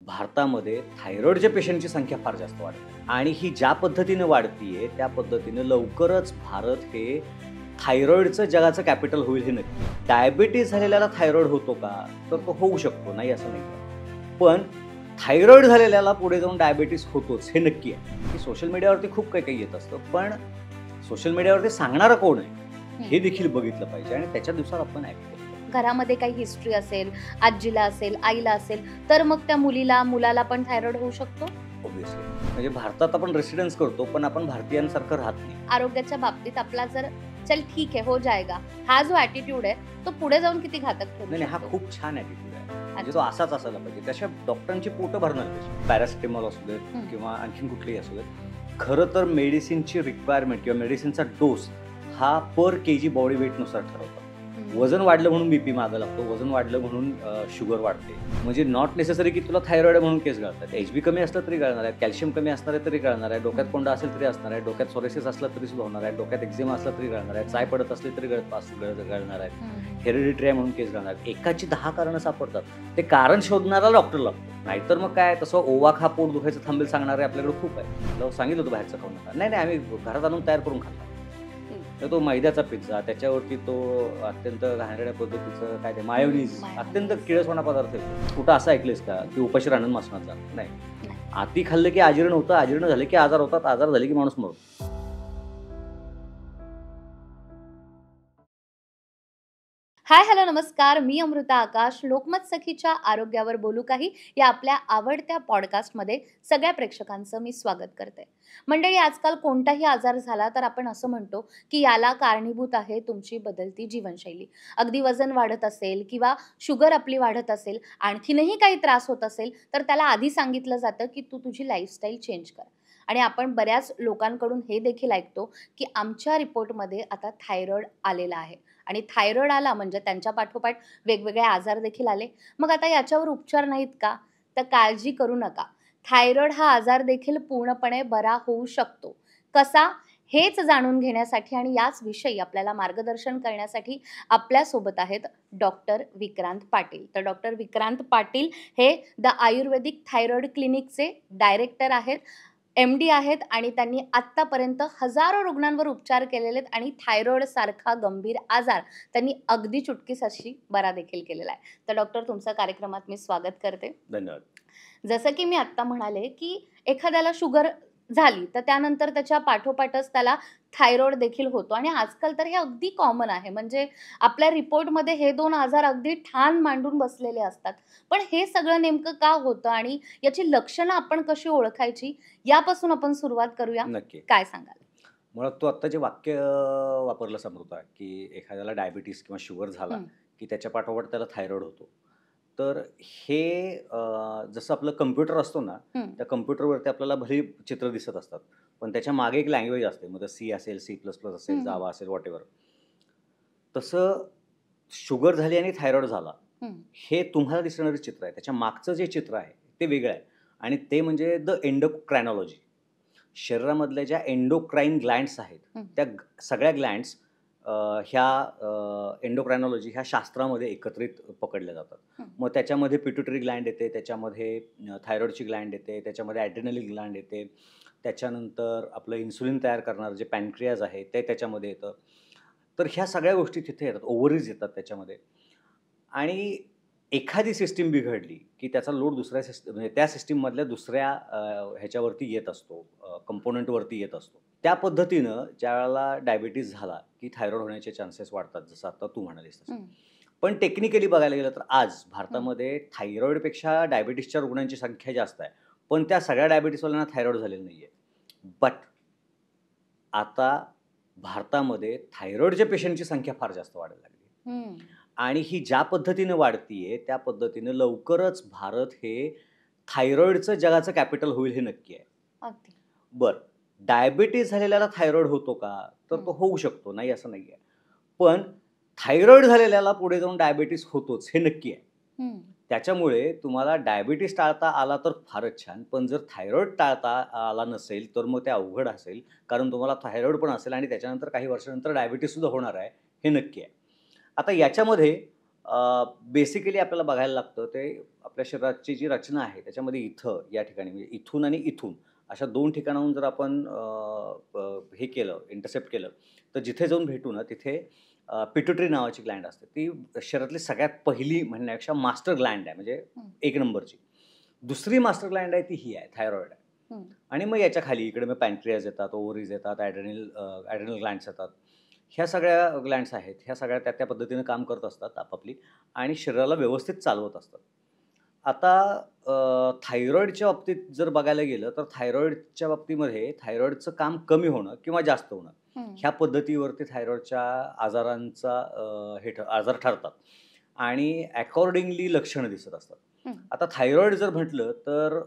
भारतामध्ये थायरॉइडच्या पेशंटची संख्या फार जास्त वाढते आणि ही ज्या पद्धतीने वाढतीये त्या पद्धतीने लवकरच भारत हे थायरॉइडचं जगाचं कॅपिटल होईल हे नक्की. डायबिटीज झालेल्याला थायरॉइड होतो का? तर तो होऊ शकतो, नाही असं नाही. पण थायरॉइड झालेल्याला पुढे जाऊन डायबिटीज होतोच हे नक्की आहे. की सोशल मीडियावरती खूप काही काही येत असतं, पण सोशल मीडियावरती सांगणारा कोण आहे हे देखील बघितलं पाहिजे आणि त्याच्यानुसार आपण ऍक्ट केलं. घरामध्ये काही हिस्ट्री असेल, आजीला असेल, आईला असेल, तर मग त्या मुलाला पण थायरॉइड होऊ शकतो. ऑब्व्हियसली म्हणजे भारतात आपण रेसिडेन्स करतो, पण आपण भारतीयांसारखं राहत नाही. आरोग्याच्या बाबतीत आपला जर चल ठीक आहे हो जाएगा हा जो ॲटिट्यूड आहे तो पुढे जाऊन किती घातक ठरू नाही, हा शकतो. खूप छान ॲटिट्यूड आहे. म्हणजे तो असाच असायला पाहिजे. तशा डॉक्टरांची पोटं भरणार कशी? पॅरासिटेमॉल असू देत किंवा आणखीन कुठलीही असू देत. खरं तर मेडिसिनची रिक्वायरमेंट किंवा मेडिसिनचा डोस हा पर केजी बॉडी वेटनुसार ठरवतात. वजन वाढलं म्हणून बीपी मागं लागतो, वजन वाढलं म्हणून शुगर वाढते. म्हणजे नॉट नेसेसरी की तुला थायरॉइड म्हणून केस गळतात. एचबी कमी असलं तरी गळणार आहे, कॅल्शियम कमी असणार आहे तरी गळणार आहे, डोक्यात कोंडा असेल तरी असणार आहे, डोक्यात सोरेसिस असला तरी सुद्धा होणार आहे, डोक्यात एक्झिमा असला तरी गळणार आहे, चाय पडत असली तरी गळणार आहे, हेरिडिटरी आहे म्हणून केस गळणार आहे. एकाची 10 कारणं सापडतात. ते कारण शोधणारा डॉक्टर लागतो. नाहीतर मग काय तसं ओवा खा पोट दुखायचं थांबेल सांगणारे आपल्याकडे खूप आहे. सांगितलं होतं बाहेरचं खाऊ नका. नाही आम्ही घरात आणून तयार करून खाल्ला. तर तो मैद्याचा पिझ्झा, त्याच्यावरती तो अत्यंत घाणेरड्या पद्धतीचं काय ते मायोनीज, अत्यंत किळसवाणा पदार्थ आहे. कुठं असं ऐकलेस का की उपाशी राहणं मासनाचा? नाही. आती खाल्लं की अजीर्ण होतं, अजीर्ण झाले की आजार होतात, आजार झाले की माणूस मरतो. हाय हॅलो नमस्कार, मी अमृता आकाश. लोकमत सखीच्या आरोग्यावर बोलू काही या आपल्या आवडत्या पॉडकास्टमध्ये सगळ्या प्रेक्षकांचं मी स्वागत करते. मंडळी, आजकाल कोणताही आजार झाला तर आपण असं म्हणतो की याला कारणीभूत आहे तुमची बदलती जीवनशैली. अगदी वजन वाढत असेल किंवा शुगर आपली वाढत असेल, आणखीनही काही त्रास होत असेल तर त्याला आधी सांगितलं जातं की तू तुझी लाईफस्टाईल चेंज कर. आणि आपण बऱ्याच लोकांकडून हे देखील ऐकतो की आमच्या रिपोर्टमध्ये आता थायरॉइड आलेला आहे आणि थायरॉइड आला म्हणजे त्यांच्या पाठोपाठ वेगवेगळे आजार देखील आले. मग आता याच्यावर उपचार नाहीत का? तर काळजी करू नका. थायरॉइड हा आजार देखील पूर्णपणे बरा होऊ शकतो. कसा? हेच जाणून घेण्यासाठी आणि याच विषयी आपल्याला मार्गदर्शन करण्यासाठी आपल्यासोबत आहेत डॉक्टर विक्रांत पाटील. तर डॉक्टर विक्रांत पाटील हे द आयुर्वेदिक थायरॉइड क्लिनिकचे डायरेक्टर आहेत, MD आहेत आणि त्यांनी आत्तापर्यंत हजारो रुग्णांवर उपचार केलेले आहेत आणि थायरॉइड सारखा गंभीर आजार त्यांनी अगदी चुटकीसरशी बरा देखील केलेला आहे. तर डॉक्टर, तुमचं कार्यक्रमात मी स्वागत करते. धन्यवाद. जसं की मी आत्ता म्हणाले की एखाद्याला शुगर झाली तर त्यानंतर त्याच्या पाठोपाठच त्याला थायरॉइड देखील होतो आणि आजकाल तर हे अगदी कॉमन आहे. म्हणजे आपल्या रिपोर्टमध्ये हे 2 आजार अगदी ठाण मांडून बसलेले असतात. पण हे सगळं नेमकं का होतं आणि याची लक्षणं आपण कशी ओळखायची यापासून आपण सुरुवात करूया. नक्की. काय सांगाल? मुळात तू आत्ता जे वाक्य वापरलं समृद्धा, की एखाद्याला डायबिटीस किंवा शुगर झाला की त्याच्या पाठोपाठ त्याला थायरॉइड होतो. तर हे जसं आपलं कम्प्युटर असतो ना, त्या कम्प्युटरवरती आपल्याला भले चित्र दिसत असतात, पण त्याच्या मागे एक लँग्वेज असते. मग सी असेल, C++ असेल, जावा असेल, व्हॉटएव्हर. तसं शुगर झाली आणि थायरॉइड झाला हे तुम्हाला दिसणारं चित्र आहे. त्याच्या मागचं जे चित्र आहे ते वेगळं आहे आणि ते म्हणजे द एंडोक्रायनॉलॉजी. शरीरामधल्या ज्या एंडोक्राईन ग्लँड्स आहेत त्या सगळ्या ग्लँड्स ह्या एंडोक्रायनॉलॉजी ह्या शास्त्रामध्ये एकत्रित पकडल्या जातात. मग त्याच्यामध्ये पिट्युटरी ग्लँड येते, त्याच्यामध्ये थायरॉइडची ग्लँड येते, त्याच्यामध्ये ॲड्रेनलिन ग्लँड येते, त्याच्यानंतर आपलं इन्सुलिन तयार करणारं जे पॅनक्रियाज आहे ते त्याच्यामध्ये येतं. तर ह्या सगळ्या गोष्टी तिथे येतात, ओव्हरीज येतात त्याच्यामध्ये. आणि एखादी सिस्टीम बिघडली की त्याचा लोड दुसऱ्या सिस्टीम म्हणजे त्या सिस्टीममधल्या दुसऱ्या ह्याच्यावरती येत असतो, कंपोनंटवरती येत असतो. त्या पद्धतीनं ज्यावेळेला डायबिटीज झाला की थायरॉइड होण्याचे चान्सेस वाढतात, जसं आता तू म्हणालीस तसं. पण टेक्निकली बघायला गेलं तर आज भारतामध्ये थायरॉइडपेक्षा डायबिटीसच्या रुग्णांची संख्या जास्त आहे. पण त्या सगळ्या डायबिटीसवाल्यांना थायरॉइड झालेलं नाही आहे. बट आता भारतामध्ये थायरॉइडच्या पेशंटची संख्या फार जास्त वाढायला लागली आणि ही ज्या पद्धतीने वाढतीये त्या पद्धतीने लवकरच भारत हे थायरॉइडचं जगाचं कॅपिटल होईल हे नक्की आहे. अगदी. बरं, डायबिटीज झालेल्याला थायरॉइड होतो का? तर तो होऊ शकतो, नाही असं नाही आहे. पण थायरॉइड झालेल्याला पुढे जाऊन डायबिटीज होतोच हे नक्की आहे. त्याच्यामुळे तुम्हाला डायबिटीज टाळता आला तर फारच छान, पण जर थायरॉइड टाळता आला नसेल तर मग ते अवघड असेल, कारण तुम्हाला थायरॉइड पण असेल आणि त्याच्यानंतर काही वर्षानंतर डायबिटीज सुद्धा होणार आहे हे नक्की आहे. आता याच्यामध्ये बेसिकली आपल्याला बघायला लागतं ते आपल्या शरीराची जी रचना आहे त्याच्यामध्ये इथं या ठिकाणी म्हणजे इथून आणि इथून अशा 2 ठिकाणाहून जर आपण हे केलं, इंटरसेप्ट केलं, तर जिथे जाऊन भेटू ना तिथे पिट्युटरी नावाची ग्लँड असते. ती शरीरातली सगळ्यात पहिली म्हणण्यापेक्षा मास्टर ग्लँड आहे, म्हणजे हं. 1 नंबरची. दुसरी मास्टर ग्लँड आहे ती ही आहे, थायरॉइड आहे. हं. आणि मग याच्या खाली इकडे मग पॅन्क्रियाज येतात, ओव्हरीज येतात, ॲड्रेनल ग्लँड्स येतात. ह्या सगळ्या ग्लँड्स आहेत. ह्या सगळ्या त्या त्या पद्धतीनं काम करत असतात आपापली आणि शरीराला व्यवस्थित चालवत असतात. आता थायरॉइडच्या बाबतीत जर बघायला गेलं तर थायरॉइडच्या बाबतीमध्ये थायरॉइडचं काम कमी होणं किंवा जास्त होणं हं. ह्या पद्धतीवरती थायरॉइडच्या आजारांचा आजार ठरतात आणि अकॉर्डिंगली लक्षणं दिसत असतात. हं. आता थायरॉइड जर म्हटलं तर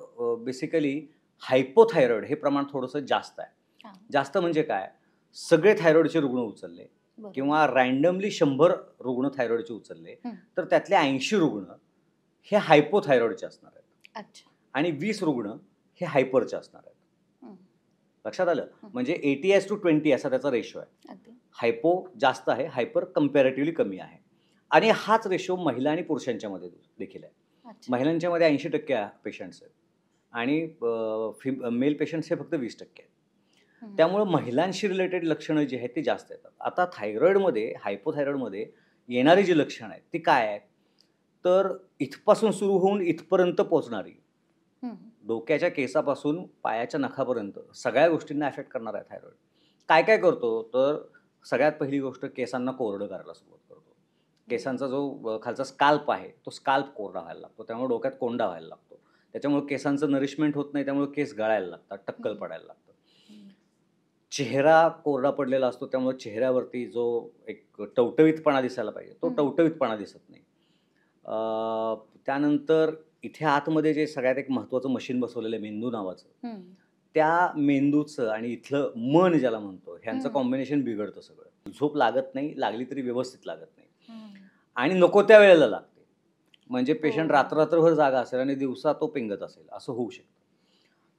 बेसिकली हायपोथायरॉइड हे प्रमाण थोडंसं जास्त आहे. हां. जास्त म्हणजे काय? सगळे थायरॉइडचे रुग्ण उचलले बरोबर. किंवा रँडमली 100 रुग्ण थायरॉइडचे उचलले, हं. तर त्यातले 80 रुग्ण हे हायपोथायरॉइडचे असणार आहेत अच्छा. आणि 20 रुग्ण हे हायपरचे असणार आहेत. हं. लक्षात आलं? हं. म्हणजे 80:20 असा त्याचा रेशो आहे. अगदी. हायपो जास्त आहे, हायपर कंपॅरेटिव्हली कमी आहे. आणि हाच रेशो महिला आणि पुरुषांच्यामध्ये देखील आहे. अच्छा. महिलांच्यामध्ये 80% पेशंट्स आहेत आणि मेल पेशंट्स हे फक्त 20% आहेत. हं. त्यामुळं महिलांशी रिलेटेड लक्षणं जी आहेत ती जास्त येतात. आता थायरॉइडमध्ये, हायपोथायरॉइडमध्ये येणारी जी लक्षणं आहेत ती काय आहेत? तर इथपासून सुरू होऊन इथपर्यंत पोहोचणारी, हं. डोक्याच्या केसापासून पायाच्या नखापर्यंत सगळ्या गोष्टींना अफेक्ट करणारा आहे थायरॉइड. काय काय करतो? तर सगळ्यात पहिली गोष्ट केसांना कोरडं करायला सुरुवात करतो. केसांचा जो खालचा स्काल्प आहे तो स्काल्प कोरडा व्हायला लागतो. त्यामुळे डोक्यात कोंडा व्हायला लागतो. त्याच्यामुळे केसांचं नरिशमेंट होत नाही, त्यामुळे केस गळायला लागतात, टक्कल हं. पडायला लागतं. हं. चेहरा कोरडा पडलेला असतो त्यामुळे चेहऱ्यावरती जो एक टवटवीतपणा दिसायला पाहिजे तो हं. टवटवीतपणा दिसत नाही. त्यानंतर इथे आतमध्ये जे सगळ्यात एक महत्त्वाचं मशीन बसवलेलं आहे मेंदू नावाचं, हं. त्या मेंदूचं आणि इथलं मन ज्याला म्हणतो ह्यांचं हं. कॉम्बिनेशन बिघडतं सगळं. झोप लागत नाही, लागली तरी व्यवस्थित लागत नाही हं. आणि नको त्या वेळेला लागते. म्हणजे हो. पेशंट रात्रभर जागा असेल आणि दिवसा तो पेंगत असेल, असं होऊ शकतं.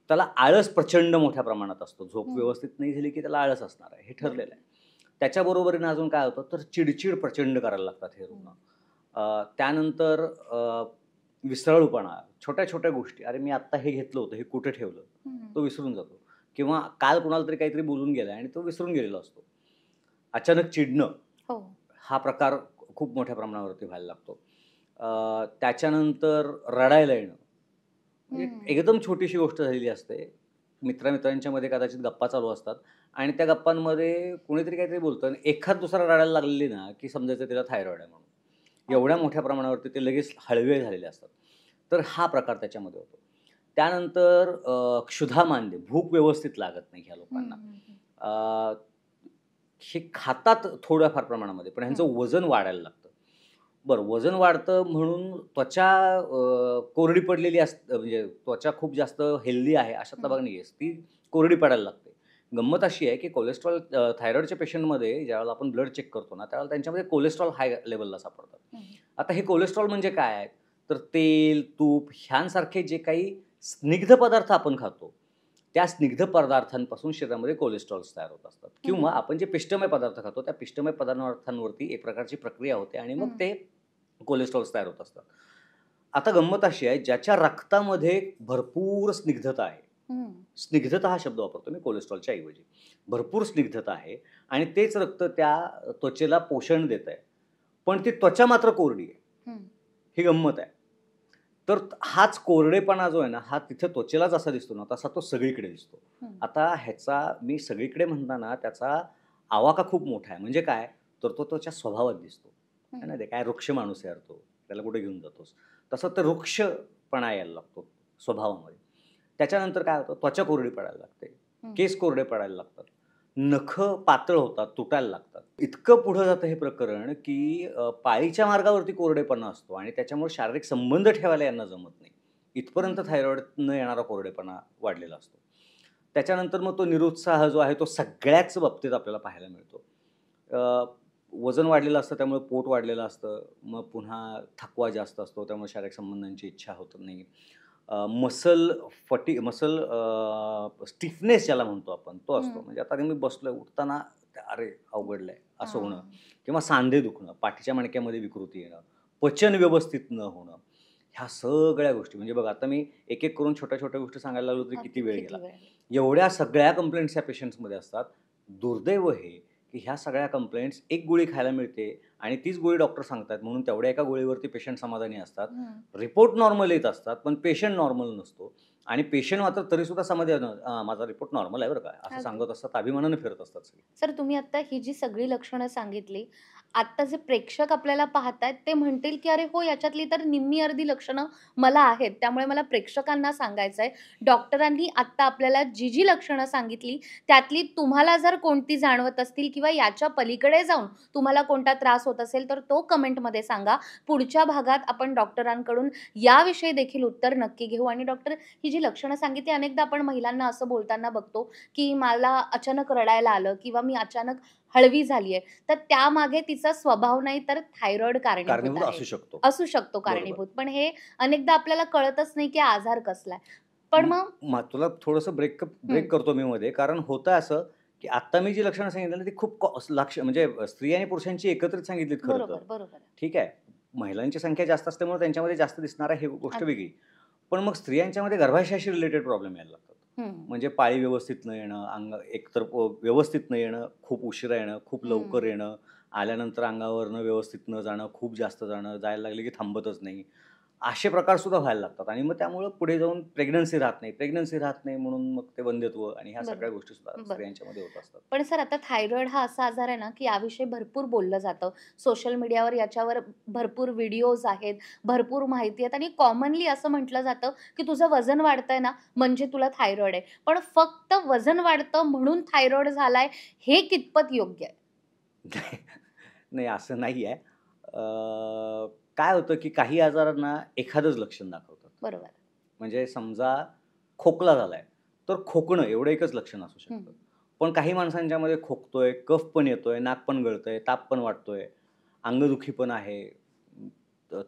त्याला आळस प्रचंड मोठ्या प्रमाणात असतो. झोप हं. व्यवस्थित नाही झाली की त्याला आळस असणार आहे, हे ठरलेलं आहे. त्याच्याबरोबरीनं अजून काय होतं तर चिडचिड प्रचंड करायला लागतात हे रुग्ण. त्यानंतर विसरळूपणा, छोट्या-छोट्या गोष्टी, "अरे मी आत्ता हे घेतलं होतं, हे कुठे ठेवलं?" हं. तो विसरून जातो किंवा काल कुणाला तरी काहीतरी बोलून गेलाय आणि तो विसरून गेलेला असतो. अचानक चिडणं, हो. हा प्रकार खूप मोठ्या प्रमाणावरती व्हायला लागतो. त्याच्यानंतर रडायला येणं, म्हणजे हं. एकदम छोटीशी गोष्ट झालेली असते. मित्र-मित्रांच्यामध्ये कदाचित गप्पा चालू असतात आणि त्या गप्पांमध्ये कोणीतरी काहीतरी बोलतं आणि एखाद दुसरा रडायला लागलेली ना, की समजायचं तिला थायरॉइड आहे म्हणून. एवढ्या अच्छा. मोठ्या प्रमाणावरती ते लगेच हळवे झालेले असतात. तर हा प्रकार त्याच्यामध्ये होतो. त्यानंतर क्षुधा मांदे, भूक व्यवस्थित लागत नाही ह्या हं. लोकांना. हं. हं. अ, हे खातात थोड्याफार प्रमाणामध्ये, पण ह्यांचं हं. वजन वाढायला लागतं. बरं, वजन वाढतं म्हणून त्वचा कोरडी पडलेली असते, म्हणजे त्वचा खूप जास्त हेल्दी आहे अशातला हं. भाग नाही आहे. ती कोरडी पडायला लागते. गंमत अशी आहे, की थायरॉइडच्या पेशंटमध्ये ज्यावेळेला आपण ब्लड चेक करतो ना, त्यावेळेला त्यांच्यामध्ये कोलेस्ट्रॉल हाय लेव्हलला सापडतात. हं. आता हे कोलेस्ट्रॉल म्हणजे काय आहे? तर तेल, तूप ह्यांसारखे जे काही स्निग्ध पदार्थ आपण खातो, त्या स्निग्ध पदार्थांपासून शरीरामध्ये कोलेस्ट्रॉल्स तयार होत असतात हं. किंवा आपण जे पिष्टमय पदार्थ खातो, त्या पिष्टमय पदार्थांवरती एक प्रकारची प्रक्रिया होते आणि मग हं. ते कोलेस्ट्रॉल्स तयार होत असतात. आता गंमत अशी आहे, ज्याच्या रक्तामध्ये भरपूर स्निग्धता आहे. हं. स्निग्धता हा शब्द वापरतो मी कोलेस्ट्रॉलच्या ऐवजी. भरपूर स्निग्धता आहे आणि तेच रक्त त्या त्वचेला पोषण देतंय. पण ती त्वचा मात्र कोरडी आहे. हं. ही गंमत आहे. तर हाच कोरडेपणा जो आहे ना, हा तिथे त्वचेला जसा दिसतो ना, तसा तो सगळीकडे दिसतो. हं. आता ह्याचा मी सगळीकडे म्हणताना त्याचा आवाका खूप मोठा आहे. म्हणजे काय? तर तो त्याच्या स्वभावात दिसतो. आहे ना, हं. ते काय वृक्ष माणूस आहे यार तो. त्याला कुठे घेऊन जातोस? तसं तर वृक्षपणा यायला लागतो स्वभावामध्ये. त्याच्यानंतर काय होतं? त्वचा कोरडी पडायला लागते. हं. केस कोरडे पडायला लागतात. नखं पातळ होतात, तुटायला लागतात. इतकं पुढं जातं हे प्रकरण, की पाळीच्या मार्गावरती कोरडेपणा असतो आणि त्याच्यामुळे शारीरिक संबंध ठेवायला यांना जमत नाही. इथपर्यंत हं. थायरॉइडनं येणारा कोरडेपणा वाढलेला असतो. त्याच्यानंतर मग तो निरुत्साह जो आहे तो सगळ्याच बाबतीत आपल्याला पाहायला मिळतो. अ, वजन वाढलेलं असतं त्यामुळे पोट वाढलेलं असतं. मग पुन्हा थकवा जास्त असतो त्यामुळे शारीरिक संबंधांची इच्छा होत नाही. मसल स्टिफनेस ज्याला म्हणतो आपण तो असतो. हं. म्हणजे आता मी बसलोय उठताना अरे अवघडलंय असं होणं हां. किंवा सांधे दुखणं, पाठीच्या मणक्यामध्ये विकृती येणं, पचन व्यवस्थित न होणं, ह्या सगळ्या गोष्टी म्हणजे बघा आता मी एक एक करून छोट्या छोट्या गोष्टी सांगायला लागलो तरी किती वेळ गेला. एवढ्या सगळ्या कंप्लेंट्स या पेशंट्समध्ये असतात. दुर्दैव हे की ह्या सगळ्या कंप्लेंट्स एक गोळी खायला मिळते आणि तीच गोळी डॉक्टर सांगतात म्हणून तेवढ्या एका गोळीवरती पेशंट समाधानी असतात. रिपोर्ट नॉर्मल येत असतात पण पेशंट नॉर्मल नसतो आणि पेशंट मात्र तरीसुद्धा समाधानी माझा रिपोर्ट नॉर्मल आहे बरं का असं अगदी. सांगत असतात, अभिमानाने फिरत असतात सगळे. सर तुम्ही आता ही जी सगळी लक्षणं सांगितली, आता जे प्रेक्षक आपल्याला पाहतायत ते म्हणतील, की "अरे हो, याच्यातली तर निम्मी अर्धी लक्षणं मला आहेत." त्यामुळे मला प्रेक्षकांना सांगायचंय, डॉक्टरांनी आत्ता आपल्याला जी लक्षणं सांगितली, त्यातली तुम्हाला जर कोणती जाणवत असतील किंवा याच्या पलीकडे जाऊन तुम्हाला कोणता त्रास होत असेल, तर तो कमेंटमध्ये सांगा. पुढच्या भागात आपण डॉक्टरांकडून याविषयी देखील उत्तर नक्की घेऊ. आणि डॉक्टर, ही जी लक्षणं सांगितली, अनेकदा आपण महिलांना असं बोलताना बघतो, की मला अचानक रडायला आलं किंवा मी अचानक हळवी झाली आहे. तर त्यामागे तिचा स्वभाव नाही तर थायरॉइड कारणीभूत कारणीभूत आहे. असू शकतो. असू शकतो बरोबर. कारणीभूत. पण हे अनेकदा आपल्याला कळतच नाही, की आजार कसला आहे. पण मग तुला थोडंसं ब्रेक करतो मी मध्ये कारण होतं असं की आता मी जी लक्षणं सांगितली ना ती खूप लक्ष म्हणजे स्त्री आणि पुरुषांची एकत्रित सांगितलीत खरं तर. बरोबर, बरोबर. ठीक आहे. महिलांची संख्या जास्त असल्यामुळे त्यांच्यामध्ये जास्त दिसणार आहे, ही गोष्ट अगदी. वेगळी. पण मग स्त्रियांच्यामध्ये गर्भाशयाशी रिलेटेड प्रॉब्लेम यायला लागतात. हं. म्हणजे पाळी व्यवस्थित न येणं, एकतर व्यवस्थित न येणं, खूप उशिरा येणं, खूप लवकर येणं, आल्यानंतर अंगावरनं व्यवस्थित न जाणं, खूप जास्त जाणं, जायला लागले की थांबतच नाही. असे प्रकार सुद्धा व्हायला लागतात आणि मग त्यामुळं पुढे जाऊन प्रेग्नन्सी राहत नाही म्हणून मग ते वंध्यत्व आणि ह्या बरोबर. सगळ्या गोष्टी सुद्धा बरोबर. स्त्रियांच्यामध्ये होत असतात. पण सर आता थायरॉइड हा असा आजार आहे ना, की याविषयी भरपूर बोललं जातं. सोशल मीडियावर याच्यावर भरपूर व्हिडिओज आहेत, भरपूर माहिती आहेत आणि कॉमनली असं म्हटलं जातं, की तुझं वजन वाढतंय ना, म्हणजे तुला थायरॉइड आहे. पण फक्त वजन वाढतं म्हणून थायरॉइड झालाय, हे कितपत योग्य आहे? नाही असं नाही आहे. काय होतं की काही आजारांना एखादंच लक्षण दाखवतात. बरोबर. म्हणजे समजा खोकला झालाय, तर खोकणं एवढं एकच लक्षण असू हं. शकतं. पण काही माणसांच्यामध्ये खोकतोय, कफ पण येतोय, नाक पण गळतंय, ताप पण वाटतोय, अंगदुखी पण आहे,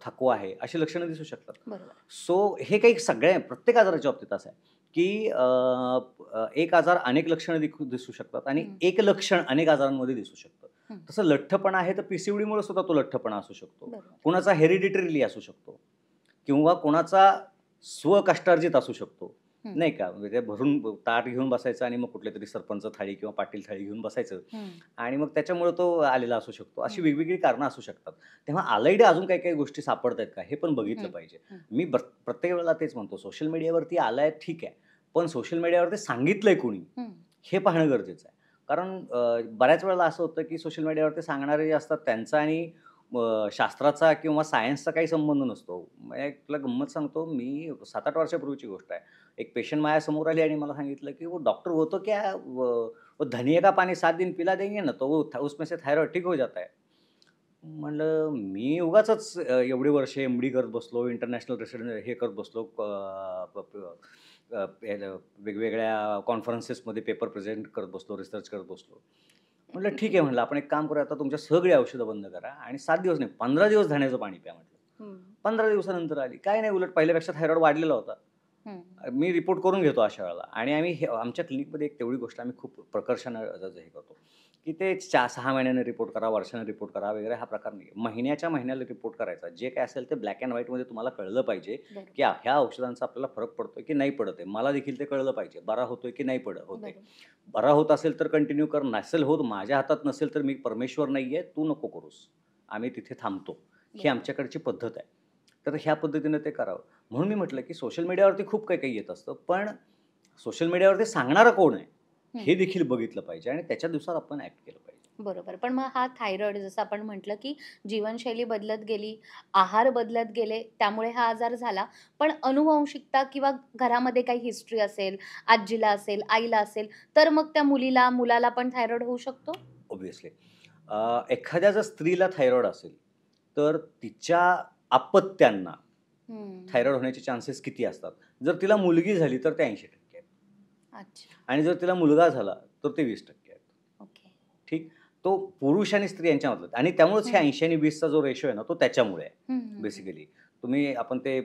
थकवा आहे, अशी लक्षणं दिसू शकतात. बरोबर. सो हे काही प्रत्येक आजाराच्या बाबतीत असं आहे, की एक आजार अनेक लक्षणं दिसू शकतात आणि हं. एक लक्षण अनेक आजारांमध्ये दिसू शकतं. हं. तसं लठ्ठपणा आहे तर पीसीओडीमुळे सुद्धा तो लठ्ठपणा असू शकतो. बरोबर. कुणाचा हेरिडिटरीली असू शकतो किंवा कोणाचा स्वकष्टार्जित असू शकतो. हं. नाही का? म्हणजे ते भरून ताट घेऊन बसायचं आणि मग कुठल्यातरी सरपंच थाळी किंवा पाटील थाळी घेऊन बसायचं हं. आणि मग त्याच्यामुळे तो आलेला असू शकतो. अशी हं. वेगवेगळी कारणं असू शकतात. तेव्हा आलैडी अजून काही-काही गोष्टी सापडतायत का? हे पण बघितलं हं. पाहिजे. हं. मी प्रत्येक वेळेला तेच म्हणतो, सोशल मीडियावरती आलाय ठीक आहे. पण सोशल मीडियावरती सांगितलंय कोणी? हं. हे पाहणं गरजेचं आहे. कारण बऱ्याच वेळेला असं होतं, की सोशल मीडियावरती सांगणारे जे असतात त्यांचा आणि शास्त्राचा किंवा सायन्सचा काही संबंध नसतो. म्हणजे तुला गंमत सांगतो, मी 7-8 वर्षापूर्वीची गोष्ट आहे. एक पेशंट माझ्यासमोर आली आणि मला सांगितलं, की "वो डॉक्टर वो तो क्या वो धनिये का पानी 7 दिन पिला देंगे ना, तो वो उसमें से थायरॉइड ठीक हो जाता है." म्हणलं मी उगाचच एवढी वर्ष एम-डी करत बसलो, इंटरनॅशनल रेसिडेंट हे करत बसलो, वेगवेगळ्या कॉन्फरन्सेसमध्ये पेपर प्रेझेंट करत बसलो, रिसर्च करत बसलो. म्हटलं ठीक आहे म्हटलं, आपण एक काम करूया, आता तुमच्या सगळी औषधं बंद करा आणि 7 दिवस नाही 15 दिवस धण्याचं पाणी प्या म्हटलं. हं. 15 दिवसानंतर आली. काय नाही उलट पहिल्यापेक्षा थायरॉइड वाढलेला होता. हं. मी रिपोर्ट करून घेतो अशा वेळेला आणि आमच्या क्लिनिकमध्ये एक तेवढी गोष्ट आम्ही खूप प्रकर्षानं हे करतो, की ते 6 महिन्याने रिपोर्ट करा, वर्षाने रिपोर्ट करा वगैरे हा प्रकार नाही. महिन्याला रिपोर्ट करायचा. जे काय असेल ते ब्लॅक अँड व्हाईटमध्ये तुम्हाला कळलं पाहिजे, बरोबर. की ह्या औषधांचा आपल्याला फरक पडतोय की नाही पडत आहे. मला देखील ते कळलं पाहिजे. बरा होतोय की नाही होतोय. बरोबर. बरा होत असेल तर कंटिन्यू कर, नसेल होत, माझ्या हातात नसेल तर मी परमेश्वर नाहीये, तू नको करूस. आम्ही तिथे थांबतो. ही बरोबर. आमच्याकडची पद्धत आहे. तर ह्या पद्धतीनं ते करावं. म्हणून मी म्हटलं, की सोशल मीडियावरती खूप काही-काही येत असतं. पण सोशल मीडियावरती सांगणारं कोण आहे? हं. हे देखील बघितलं पाहिजे आणि त्याच्यानुसार आपण ॲक्ट केलं पाहिजे. बरोबर. पण मग हा थायरॉइड जसं आपण म्हटलं, की जीवनशैली बदलत गेली, आहार बदलत गेले, त्यामुळे हा आजार झाला. पण अनुवंशिकता किंवा घरामध्ये काही हिस्ट्री असेल, आजीला असेल, आईला असेल, तर मग त्या मुलाला पण थायरॉइड होऊ शकतो? ऑब्व्हियसली. एखाद्या जर स्त्रीला थायरॉईड असेल, तर तिच्या अपत्यांना हं. थायरॉईड होण्याचे चान्सेस किती असतात? जर तिला मुलगी झाली तर ते 80% आहेत अच्छा. आणि जर तिला मुलगा झाला तर ते 20% आहेत. ओके. ठीक. तो पुरुष आणि स्त्री यांच्यामधलं आणि त्यामुळेच हे हं. 80 आणि 20चा जो रेशो आहे ना, तो त्याच्यामुळे आहे हं, हं, हं. बेसिकली. तुम्ही आपण ते